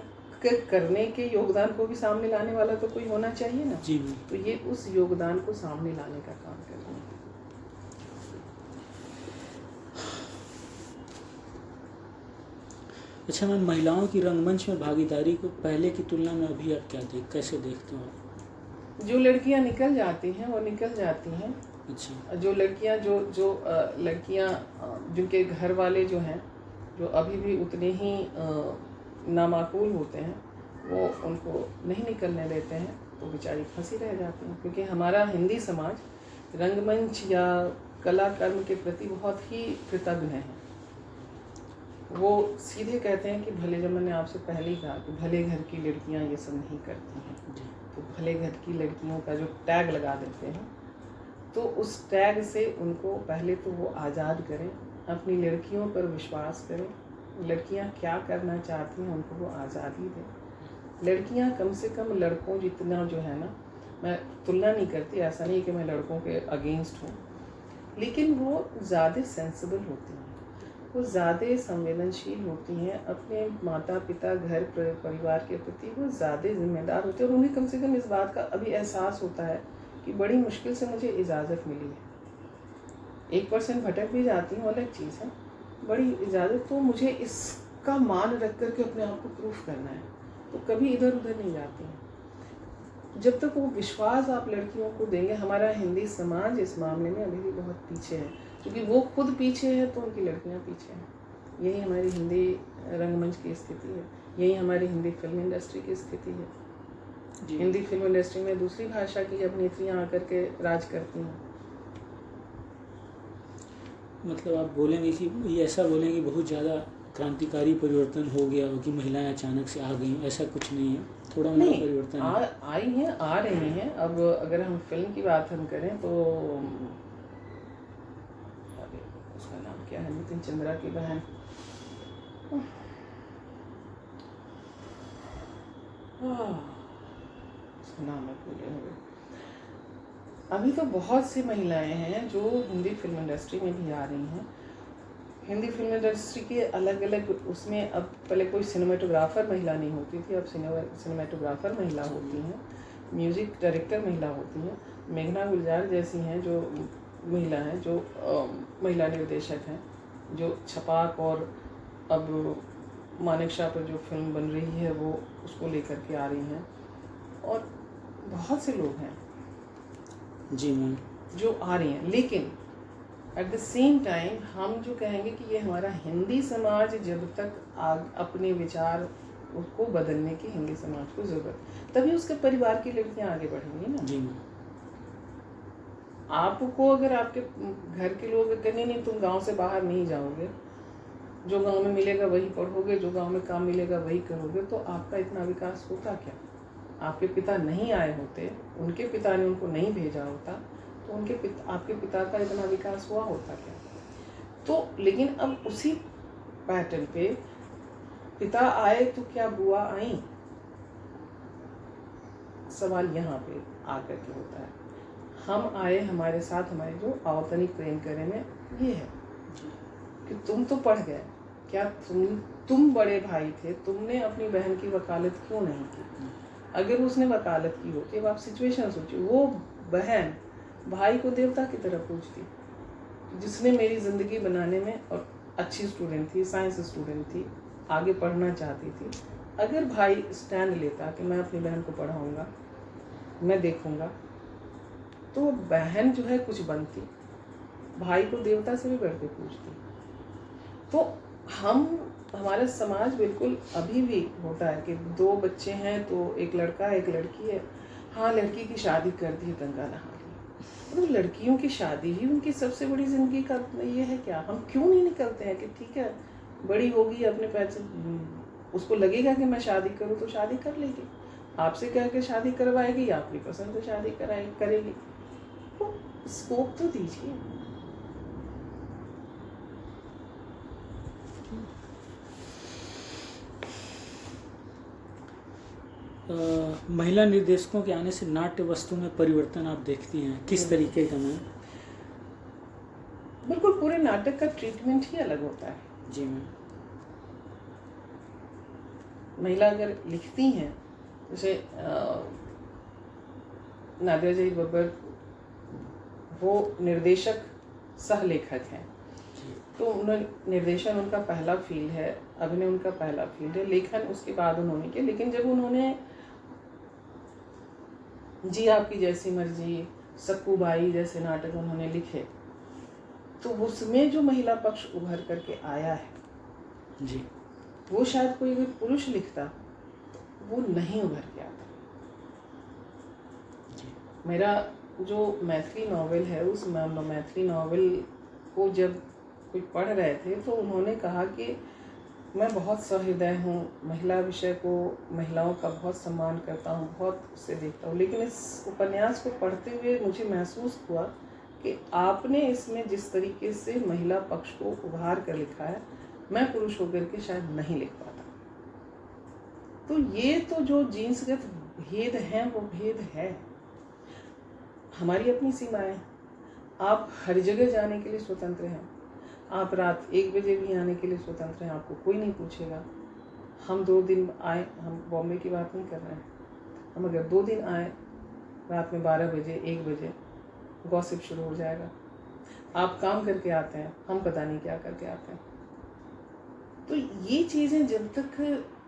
करने के योगदान को भी सामने लाने वाला तो कोई होना चाहिए ना। जी। तो ये उस योगदान को सामने लाने का काम कर रहे हैं। अच्छा मैम, महिलाओं की रंगमंच में भागीदारी को पहले की तुलना में अभी आप कैसे देखते हो? जो लड़कियां निकल जाती हैं वो निकल जाती हैं। अच्छा। जो लड़कियां लड़कियां जिनके घर वाले जो हैं, जो अभी भी उतने ही नामाकूल होते हैं, वो उनको नहीं निकलने देते हैं, तो बेचारी फंसी रह जाती हैं। क्योंकि हमारा हिंदी समाज रंगमंच या कला कर्म के प्रति बहुत ही कृतज्ञ है। वो सीधे कहते हैं कि भले, जब मैंने आपसे पहले ही कहा कि भले घर की लड़कियां ये सब नहीं करती हैं, तो भले घर की लड़कियों का जो टैग लगा देते हैं, तो उस टैग से उनको पहले तो वो आज़ाद करें, अपनी लड़कियों पर विश्वास करें। लड़कियां क्या करना चाहती हैं उनको वो आज़ादी दें। लड़कियां कम से कम लड़कों जितना जो है ना, मैं तुलना नहीं करती, ऐसा नहीं कि मैं लड़कों के अगेंस्ट हूँ, लेकिन वो ज़्यादा सेंसिबल होती हैं। वो ज़्यादा संवेदनशील होती हैं, अपने माता पिता घर परिवार के प्रति वो ज़्यादा जिम्मेदार होते हैं, और उन्हें कम से कम इस बात का अभी एहसास होता है कि बड़ी मुश्किल से मुझे इजाज़त मिली है। 1% भटक भी जाती हूँ, अलग चीज़ है, बड़ी इजाज़त, तो मुझे इसका मान रख कर के अपने आप को प्रूफ करना है, तो कभी इधर उधर नहीं जाती हैं। जब तक वो विश्वास आप लड़कियों को देंगे, हमारा हिंदी समाज इस मामले में अभी भी बहुत पीछे है, क्योंकि वो खुद पीछे है तो उनकी लड़कियां पीछे हैं। यही हमारी हिंदी रंगमंच की स्थिति है, यही हमारी हिंदी फिल्म इंडस्ट्री की स्थिति है। हिंदी फिल्म इंडस्ट्री में दूसरी भाषा की अभिनेत्रियां आकर के राज करती हैं। मतलब आप बोलेंगे कि ये ऐसा बोलेंगे बहुत ज़्यादा क्रांतिकारी परिवर्तन हो गया हो कि महिलाएं अचानक से आ गई, ऐसा कुछ नहीं है, थोड़ा उनका परिवर्तन आई हैं, आ रही हैं। अब अगर हम फिल्म की बात हम करें तो उसका नाम क्या है, नितिन चंद्रा की बहन, उसका नाम मैं भूल गई। अभी तो बहुत सी महिलाएं हैं जो हिंदी फिल्म इंडस्ट्री में भी आ रही हैं। हिंदी फिल्म इंडस्ट्री के अलग अलग उसमें, अब पहले कोई सिनेमेटोग्राफर महिला नहीं होती थी, अब सिनेमेटोग्राफर महिला होती हैं, म्यूज़िक डायरेक्टर महिला होती हैं। मेघना गुलजार जैसी हैं जो महिला हैं, जो महिला निर्देशक हैं, जो छपाक और अब मानेक शाह पर जो फिल्म बन रही है वो उसको लेकर के आ रही हैं, और बहुत से लोग हैं जी मैम जो आ रही हैं। लेकिन एट द सेम टाइम हम जो कहेंगे कि ये हमारा हिंदी समाज जब तक अपने विचार उसको बदलने की हिंदी समाज को ज़रूरत, तभी उसके परिवार की लड़कियां आगे बढ़ेंगी ना। जी मैम। आपको अगर आपके घर के लोग कहने नहीं तुम गांव से बाहर नहीं जाओगे, जो गांव में मिलेगा वही पढ़ोगे, जो गांव में काम मिलेगा वही करोगे, तो आपका इतना विकास होता क्या? आपके पिता नहीं आए होते, उनके पिता ने उनको नहीं भेजा होता, तो आपके पिता का इतना विकास हुआ होता क्या? तो लेकिन अब उसी पैटर्न पे पिता आए तो क्या बुआ आई? सवाल यहाँ पे आकर के होता है। हम आए, हमारे साथ हमारे जो आवतनी प्रेम करे में ये है कि तुम तो पढ़ गए, क्या तुम बड़े भाई थे, तुमने अपनी बहन की वकालत क्यों नहीं की? अगर उसने वकालत की होती, अब आप सिचुएशन सोचिए, वो बहन भाई को देवता की तरह पूछती, जिसने मेरी ज़िंदगी बनाने में, और अच्छी स्टूडेंट थी, साइंस स्टूडेंट थी, आगे पढ़ना चाहती थी, अगर भाई स्टैंड लेता कि मैं अपनी बहन को पढ़ाऊँगा, मैं देखूँगा, तो बहन जो है कुछ बनती, भाई को देवता से भी बढ़ के पूछती। तो हमारा समाज बिल्कुल अभी भी होता है कि 2 बच्चे हैं तो एक लड़का एक लड़की है, हाँ लड़की की शादी कर दी, गंगा नहा ली, तो लड़कियों की शादी ही उनकी सबसे बड़ी ज़िंदगी का ये है क्या? हम क्यों नहीं निकलते हैं कि ठीक है बड़ी होगी, अपने पैसे, उसको लगेगा कि मैं शादी करूँ तो शादी कर लेगी, आपसे कह के शादी करवाएगी, आपकी पसंद से शादी करेगी, तो स्कोप तो दीजिए। महिला निर्देशकों के आने से नाट्य वस्तु में परिवर्तन आप देखती हैं, किस तरीके का मैम? बिल्कुल, पूरे नाटक का ट्रीटमेंट ही अलग होता है। जी मैम। महिला अगर लिखती हैं, जैसे नादिया जहीर बब्बर, वो निर्देशक सह लेखक हैं, तो उन्होंने निर्देशन उनका पहला फील्ड है, अभिनय उनका पहला फील्ड है, लेखन उसके बाद उन्होंने किया। लेकिन जब उन्होंने जी आपकी जैसी मर्जी, सक्कूबाई जैसे नाटक उन्होंने लिखे, तो उसमें जो महिला पक्ष उभर करके आया है जी, वो शायद कोई भी पुरुष लिखता वो नहीं उभर के आता। मेरा जो मैथिली नॉवेल है, उस मैथिली नॉवेल को जब कोई पढ़ रहे थे तो उन्होंने कहा कि मैं बहुत सहृदय हूँ, महिला विषय को, महिलाओं का बहुत सम्मान करता हूँ, बहुत उससे देखता हूँ, लेकिन इस उपन्यास को पढ़ते हुए मुझे महसूस हुआ कि आपने इसमें जिस तरीके से महिला पक्ष को उभार कर लिखा है, मैं पुरुष होकर के शायद नहीं लिख पाता। तो ये तो जो जीन्सगत भेद हैं वो भेद है, हमारी अपनी सीमाएं। आप हर जगह जाने के लिए स्वतंत्र हैं, आप रात 1 बजे भी आने के लिए स्वतंत्र हैं, आपको कोई नहीं पूछेगा। हम 2 दिन आए, हम बॉम्बे की बात नहीं कर रहे हैं, हम अगर 2 दिन आए रात में 12 बजे 1 बजे गॉसिप शुरू हो जाएगा। आप काम करके आते हैं, हम पता नहीं क्या करके आते हैं। तो ये चीज़ें जब तक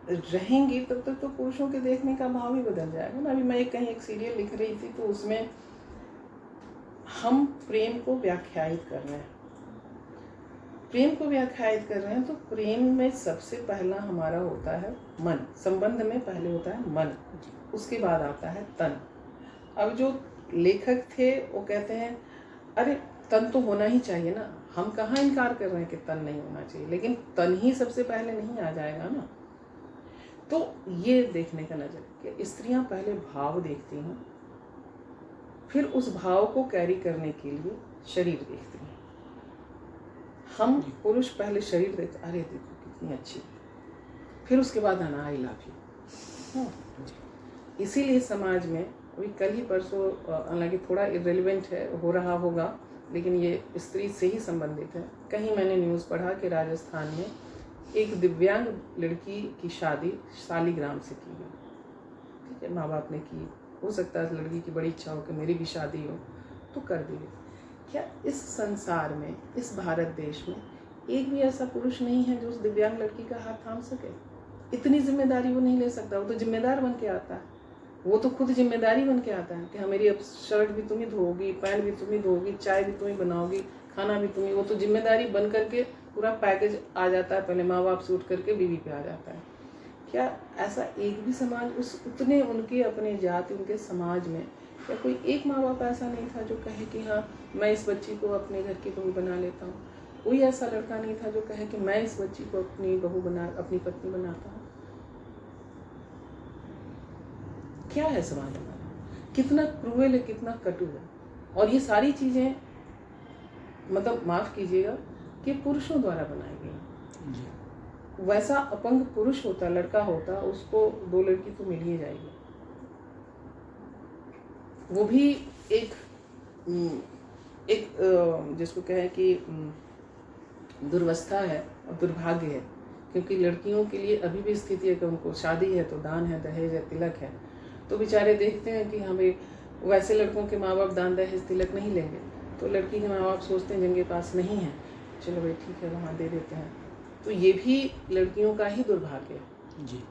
रहेंगी तब तक तो पुरुषों के देखने का भाव ही बदल जाएगा ना। अभी मैं कहीं एक सीरियल लिख रही थी, तो उसमें हम प्रेम को व्याख्यायित कर रहे हैं, तो प्रेम में सबसे पहला हमारा होता है मन। संबंध में पहले होता है मन, उसके बाद आता है तन। अब जो लेखक थे वो कहते हैं अरे तन तो होना ही चाहिए ना, हम कहाँ इनकार कर रहे हैं कि तन नहीं होना चाहिए, लेकिन तन ही सबसे पहले नहीं आ जाएगा ना। तो ये देखने का नजर कि स्त्रियां पहले भाव देखती हैं, फिर उस भाव को कैरी करने के लिए शरीर देखती हैं। हम पुरुष पहले शरीर देखते, अरे देखो कितनी अच्छी, फिर उसके बाद आना आई लव यू। इसीलिए समाज में अभी कल ही परसों, हालांकि थोड़ा इरेलीवेंट है, हो रहा होगा, लेकिन ये स्त्री से ही संबंधित है। कहीं मैंने न्यूज़ पढ़ा कि राजस्थान में एक दिव्यांग लड़की की शादी शालीग्राम से की गई। ठीक है, माँ बाप ने की, हो सकता है लड़की की बड़ी इच्छा हो कि मेरी भी शादी हो, तो कर दी गई। क्या इस संसार में, इस भारत देश में एक भी ऐसा पुरुष नहीं है जो उस दिव्यांग लड़की का हाथ थाम सके? इतनी जिम्मेदारी वो नहीं ले सकता। वो तो जिम्मेदार बन के आता है, वो तो खुद जिम्मेदारी बन के आता है कि हाँ मेरी अब शर्ट भी तुम ही धोगी, पैंट भी तुम ही धोगी, चाय भी तुम ही बनाओगी, खाना भी तुम ही। वो तो जिम्मेदारी बन करके पूरा पैकेज आ जाता है, पहले माँ बाप से उठ करके बीवी पे आ जाता है। क्या ऐसा एक भी समाज, उस उतने उनके अपने जाति, उनके समाज में क्या कोई एक माँ बाप ऐसा नहीं था जो कहे कि हाँ मैं इस बच्ची को अपने घर की बहू बना लेता हूँ? कोई ऐसा लड़का नहीं था जो कहे कि मैं इस बच्ची को अपनी बहू बना, अपनी पत्नी बनाता हूँ? क्या है समाज हमारा, कितना क्रूएल है, कितना कटु है। और ये सारी चीज़ें, मतलब माफ़ कीजिएगा, कि पुरुषों द्वारा बनाई गई। वैसा अपंग पुरुष होता, लड़का होता, उसको 2 लड़की तो मिल ही जाएगी। वो भी एक जिसको कहें कि दुर्वस्था है और दुर्भाग्य है, क्योंकि लड़कियों के लिए अभी भी स्थिति है कि उनको शादी है तो दान है, दहेज है, तिलक है। तो बेचारे देखते हैं कि हमें, वैसे लड़कों के माँ बाप दान दहेज तिलक नहीं लेंगे, तो लड़की के माँ बाप सोचते हैं जिनके पास नहीं है, चलो भाई ठीक है वहाँ दे देते हैं। तो ये भी लड़कियों का ही दुर्भाग्य है जी,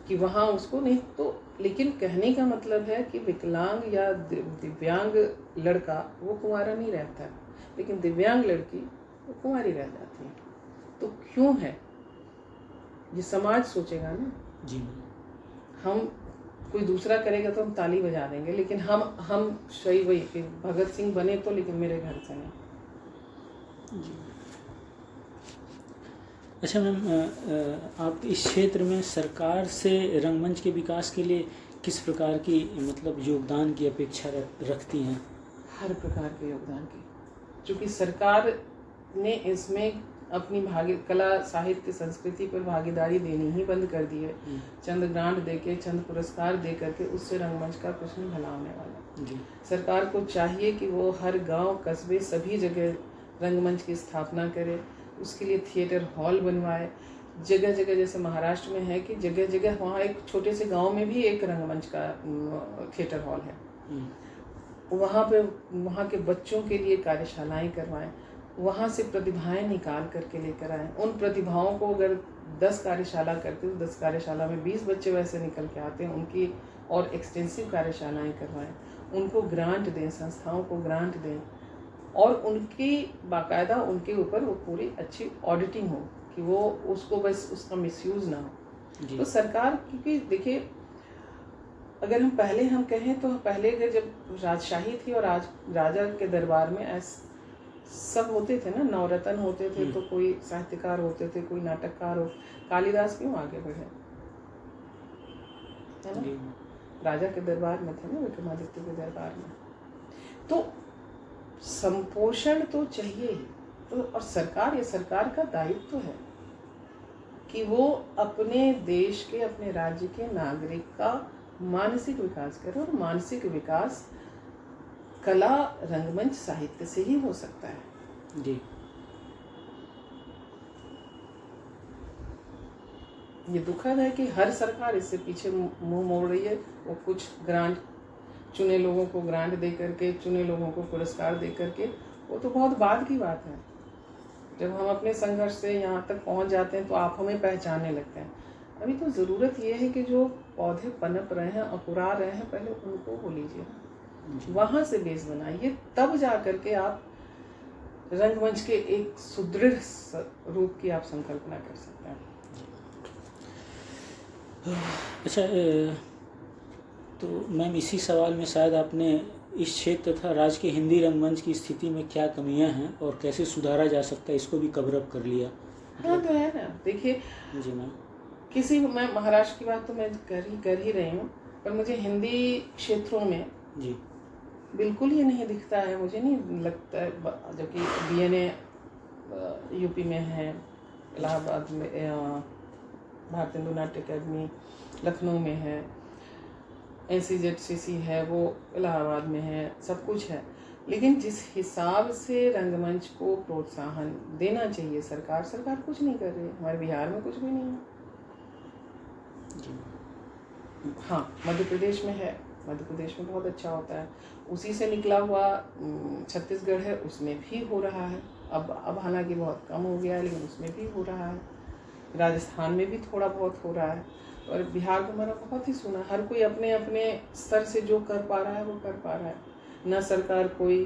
कि वहाँ उसको नहीं। तो लेकिन कहने का मतलब है कि विकलांग या दिव्यांग लड़का वो कुंवारा नहीं रहता है, लेकिन दिव्यांग लड़की वो कुंवारी रह जाती है। तो क्यों है ये समाज सोचेगा ना जी। हम कोई दूसरा करेगा तो हम ताली बजा देंगे, लेकिन हम सही वही कि भगत सिंह बने तो, लेकिन मेरे घर से नहीं जी। अच्छा मैम, आप इस क्षेत्र में सरकार से रंगमंच के विकास के लिए किस प्रकार की मतलब योगदान की अपेक्षा रखती हैं? हर प्रकार के योगदान की, क्योंकि सरकार ने इसमें अपनी कला साहित्य संस्कृति पर भागीदारी देनी ही बंद कर दी है। चंद ग्रांट देके, चंद पुरस्कार दे करके उससे रंगमंच का कुछ नहीं भला होने वाला जी। सरकार को चाहिए कि वो हर गांव, कस्बे, सभी जगह रंगमंच की स्थापना करे, उसके लिए थिएटर हॉल बनवाए। जगह जगह जैसे महाराष्ट्र में है कि जगह जगह वहाँ एक छोटे से गांव में भी एक रंगमंच का थिएटर हॉल है। वहाँ पे वहाँ के बच्चों के लिए कार्यशालाएं करवाएं, वहाँ से प्रतिभाएं निकाल करके लेकर आएँ। उन प्रतिभाओं को अगर 10 कार्यशाला करते तो 10 कार्यशाला में 20 बच्चे वैसे निकल के आते हैं, उनकी और एक्सटेंसिव कार्यशालाएं करवाएं, उनको ग्रांट दें, संस्थाओं को ग्रांट दें, और उनकी बाकायदा उनके ऊपर वो पूरी अच्छी ऑडिटिंग हो कि वो उसको बस उसका मिसयूज़ ना हो। तो सरकार, क्योंकि देखिए अगर हम कहें तो पहले अगर जब राजशाही थी और राजा के दरबार में ऐसे सब होते थे ना, नवरत्न होते थे, तो कोई साहित्यकार होते थे, कोई नाटककार हो। कालिदास क्यों आगे बढ़े, है ना? राजा के दरबार में थे ना, विक्रमादित्य के दरबार में। तो संपोषण तो चाहिए ही, तो और सरकार का दायित्व है कि वो अपने देश के, अपने राज्य के नागरिक का मानसिक विकास करे, और मानसिक विकास कला, रंगमंच, साहित्य से ही हो सकता है जी। ये दुखद है कि हर सरकार इससे पीछे मुंह मोड़ रही है। वो कुछ ग्रांट, चुने लोगों को ग्रांट दे करके, चुने लोगों को पुरस्कार दे करके, वो तो बहुत बाद की बात है। जब हम अपने संघर्ष से यहाँ तक पहुँच जाते हैं तो आप हमें पहचानने लगते हैं। अभी तो ज़रूरत ये है कि जो पौधे पनप रहे हैं, अकुरा रहे हैं, पहले उनको वो लीजिए, वहाँ से बेस बनाइए, तब जा करके आप रंगमंच के एक सुदृढ़ रूप की आप संकल्पना कर सकते हैं। अच्छा, तो मैम इसी सवाल में शायद आपने इस क्षेत्र तथा राज्य के हिंदी रंगमंच की स्थिति में क्या कमियां हैं और कैसे सुधारा जा सकता है, इसको भी कवर अप कर लिया। हाँ तो है ना, देखिए जी मैम, मैं महाराष्ट्र की बात तो मैं कर ही रही हूँ, पर मुझे हिंदी क्षेत्रों में जी बिल्कुल ही नहीं दिखता है, मुझे नहीं लगता है। जबकि BNA यूपी में है, इलाहाबाद में भारतीय हिंदू नाट्य अकादमी लखनऊ में है, NCZCC है वो इलाहाबाद में है, सब कुछ है। लेकिन जिस हिसाब से रंगमंच को प्रोत्साहन देना चाहिए सरकार कुछ नहीं कर रही है। हमारे बिहार में कुछ भी नहीं है। हाँ, मध्य प्रदेश में है, मध्य प्रदेश में बहुत अच्छा होता है। उसी से निकला हुआ छत्तीसगढ़ है, उसमें भी हो रहा है। अब हालांकि बहुत कम हो गया है, लेकिन उसमें भी हो रहा है। राजस्थान में भी थोड़ा बहुत हो रहा है। और बिहार को हमारा बहुत ही सुना, हर कोई अपने अपने स्तर से जो कर पा रहा है वो कर पा रहा है। न सरकार कोई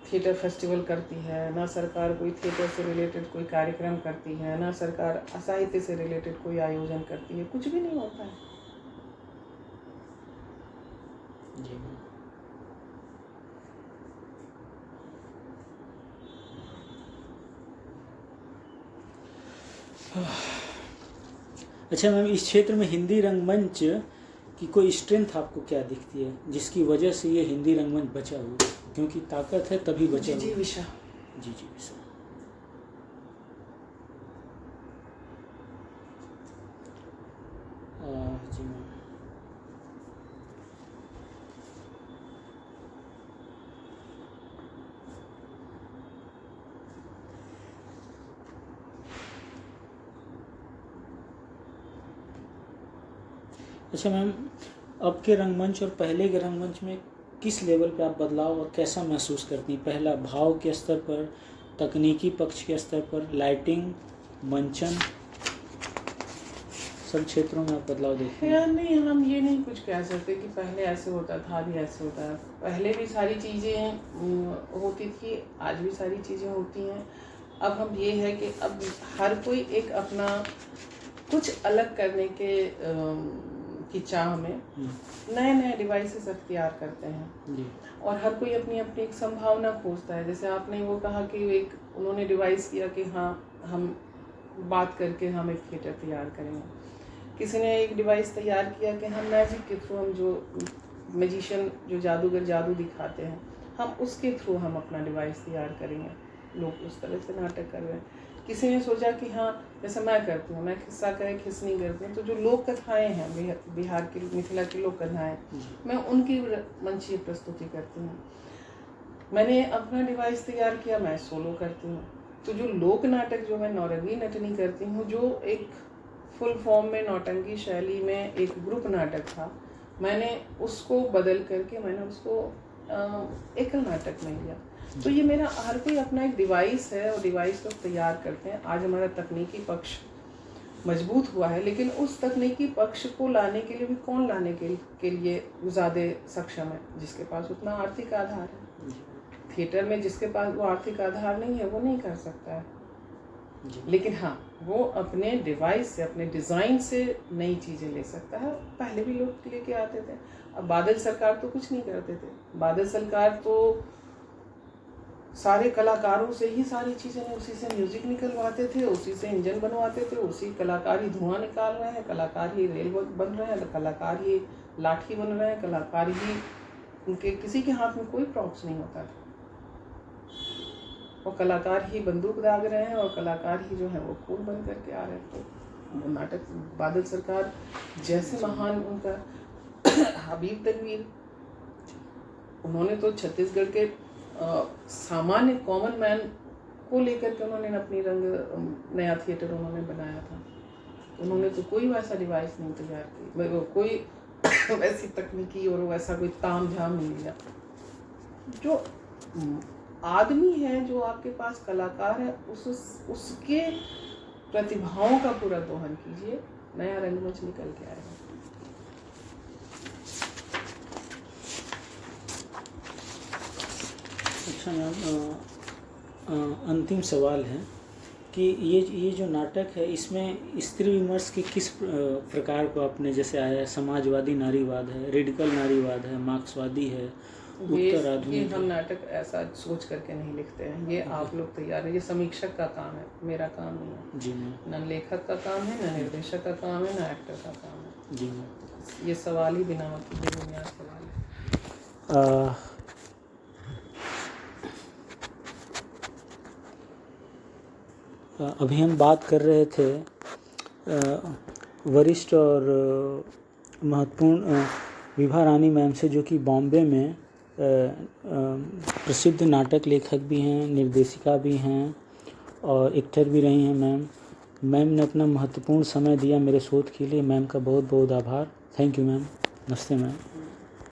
थिएटर फेस्टिवल करती है, ना सरकार कोई थिएटर से रिलेटेड कोई कार्यक्रम करती है, ना सरकार साहित्य से रिलेटेड कोई आयोजन करती है, कुछ भी नहीं होता है। जी मैम। अच्छा मैम, इस क्षेत्र में हिंदी रंगमंच की कोई स्ट्रेंथ आपको क्या दिखती है जिसकी वजह से ये हिंदी रंगमंच बचा हुआ? क्योंकि ताकत है तभी बचा हुआ। जी विशा, जी विशा। जी मैम। अच्छा मैम, अब के रंगमंच और पहले के रंगमंच में किस लेवल पे आप बदलाव और कैसा महसूस करती हैं? पहला भाव के स्तर पर, तकनीकी पक्ष के स्तर पर, लाइटिंग, मंचन, सब क्षेत्रों में आप बदलाव देखते हैं? नहीं, हम ये नहीं कुछ कह सकते कि पहले ऐसे होता था, अभी ऐसे होता है। पहले भी सारी चीज़ें होती थी, आज भी सारी चीज़ें होती हैं। अब हम ये है कि अब हर कोई एक अपना कुछ अलग करने की चाह में नए नए डिवाइसेस अख्तियार करते हैं जी। और हर कोई अपनी अपनी एक संभावना खोजता है। जैसे आपने वो कहा कि एक उन्होंने डिवाइस किया कि हाँ, हम बात करके हम एक थिएटर तैयार करेंगे। किसी ने एक डिवाइस तैयार किया कि हम मैजिक के थ्रू, हम जो मैजिशियन जो जादूगर जादू दिखाते हैं, हम उसके थ्रू हम अपना डिवाइस तैयार करेंगे। लोग उस तरह से नाटक कर रहे हैं। किसी ने सोचा कि हाँ, जैसे मैं करती हूँ, मैं खिस्सा कहे खिस्सनी करती हूँ, तो जो लोक कथाएँ हैं, बिहार की मिथिला की लोक कथाएँ, मैं उनकी मंचीय प्रस्तुति करती हूँ। मैंने अपना डिवाइस तैयार किया, मैं सोलो करती हूँ। तो जो लोक नाटक जो मैं नौरंगी नटनी करती हूँ, जो एक फुल फॉर्म में नौटंकी शैली में एक ग्रुप नाटक था, मैंने उसको बदल करके मैंने उसको एकल नाटक में लिया। तो ये मेरा हर कोई अपना एक डिवाइस है और डिवाइस लोग तैयार करते हैं। आज हमारा तकनीकी पक्ष मजबूत हुआ है, लेकिन उस तकनीकी पक्ष को लाने के लिए भी कौन लाने के लिए ज़्यादा सक्षम है? जिसके पास उतना आर्थिक आधार है। थिएटर में जिसके पास वो आर्थिक आधार नहीं है, वो नहीं कर सकता है। लेकिन हाँ, वो अपने डिवाइस से, अपने डिज़ाइन से नई चीज़ें ले सकता है। पहले भी लोग लेके आते थे। अब बादल सरकार तो कुछ नहीं करते थे। बादल सरकार तो सारे कलाकारों से ही सारी चीज़ें, उसी से म्यूजिक निकलवाते थे, उसी से इंजन बनवाते थे, उसी कलाकार ही धुआं निकाल रहे हैं, कलाकार ही रेल बन रहे हैं, कलाकार ही लाठी बन रहे हैं, कलाकार ही, उनके किसी के हाथ में कोई प्रॉप्स नहीं होता था। और कलाकार ही बंदूक दाग रहे हैं और कलाकार ही जो है वो खून बन करके आ रहे हैं। तो नाटक बादल सरकार जैसे महान, उनका हबीब तनवीर, उन्होंने तो छत्तीसगढ़ के सामान्य कॉमन मैन को लेकर के उन्होंने अपनी नया थिएटर उन्होंने बनाया था। उन्होंने तो कोई वैसा डिवाइस नहीं तैयार की, कोई वैसी तकनीकी और वैसा कोई ताम झाम नहीं लिया। जो आदमी है, जो आपके पास कलाकार है, उसके प्रतिभाओं का पूरा दोहन कीजिए, नया रंगमंच निकल के आएगा। अच्छा मैम, अंतिम सवाल है कि ये जो नाटक है, इसमें स्त्री विमर्श के किस प्रकार को आपने, जैसे आया समाजवादी नारीवाद है, रेडिकल नारीवाद है, मार्क्सवादी है, उत्तर आधुनिक, हम नाटक ऐसा सोच करके नहीं लिखते हैं, ये आप लोग तैयार है, ये समीक्षक का काम है, मेरा काम नहीं है। जी मैम। न लेखक का काम है, न निर्देशक का काम है, न एक्टर का काम है। जी मैम। ये सवाल ही बिना बेबुनियाद सवाल है। अभी हम बात कर रहे थे वरिष्ठ और महत्वपूर्ण विभा रानी मैम से, जो कि बॉम्बे में प्रसिद्ध नाटक लेखक भी हैं, निर्देशिका भी हैं और एक्टर भी रही हैं मैम ने अपना महत्वपूर्ण समय दिया मेरे शोध के लिए। मैम का बहुत बहुत आभार। Thank you ma'am. नमस्ते मैम।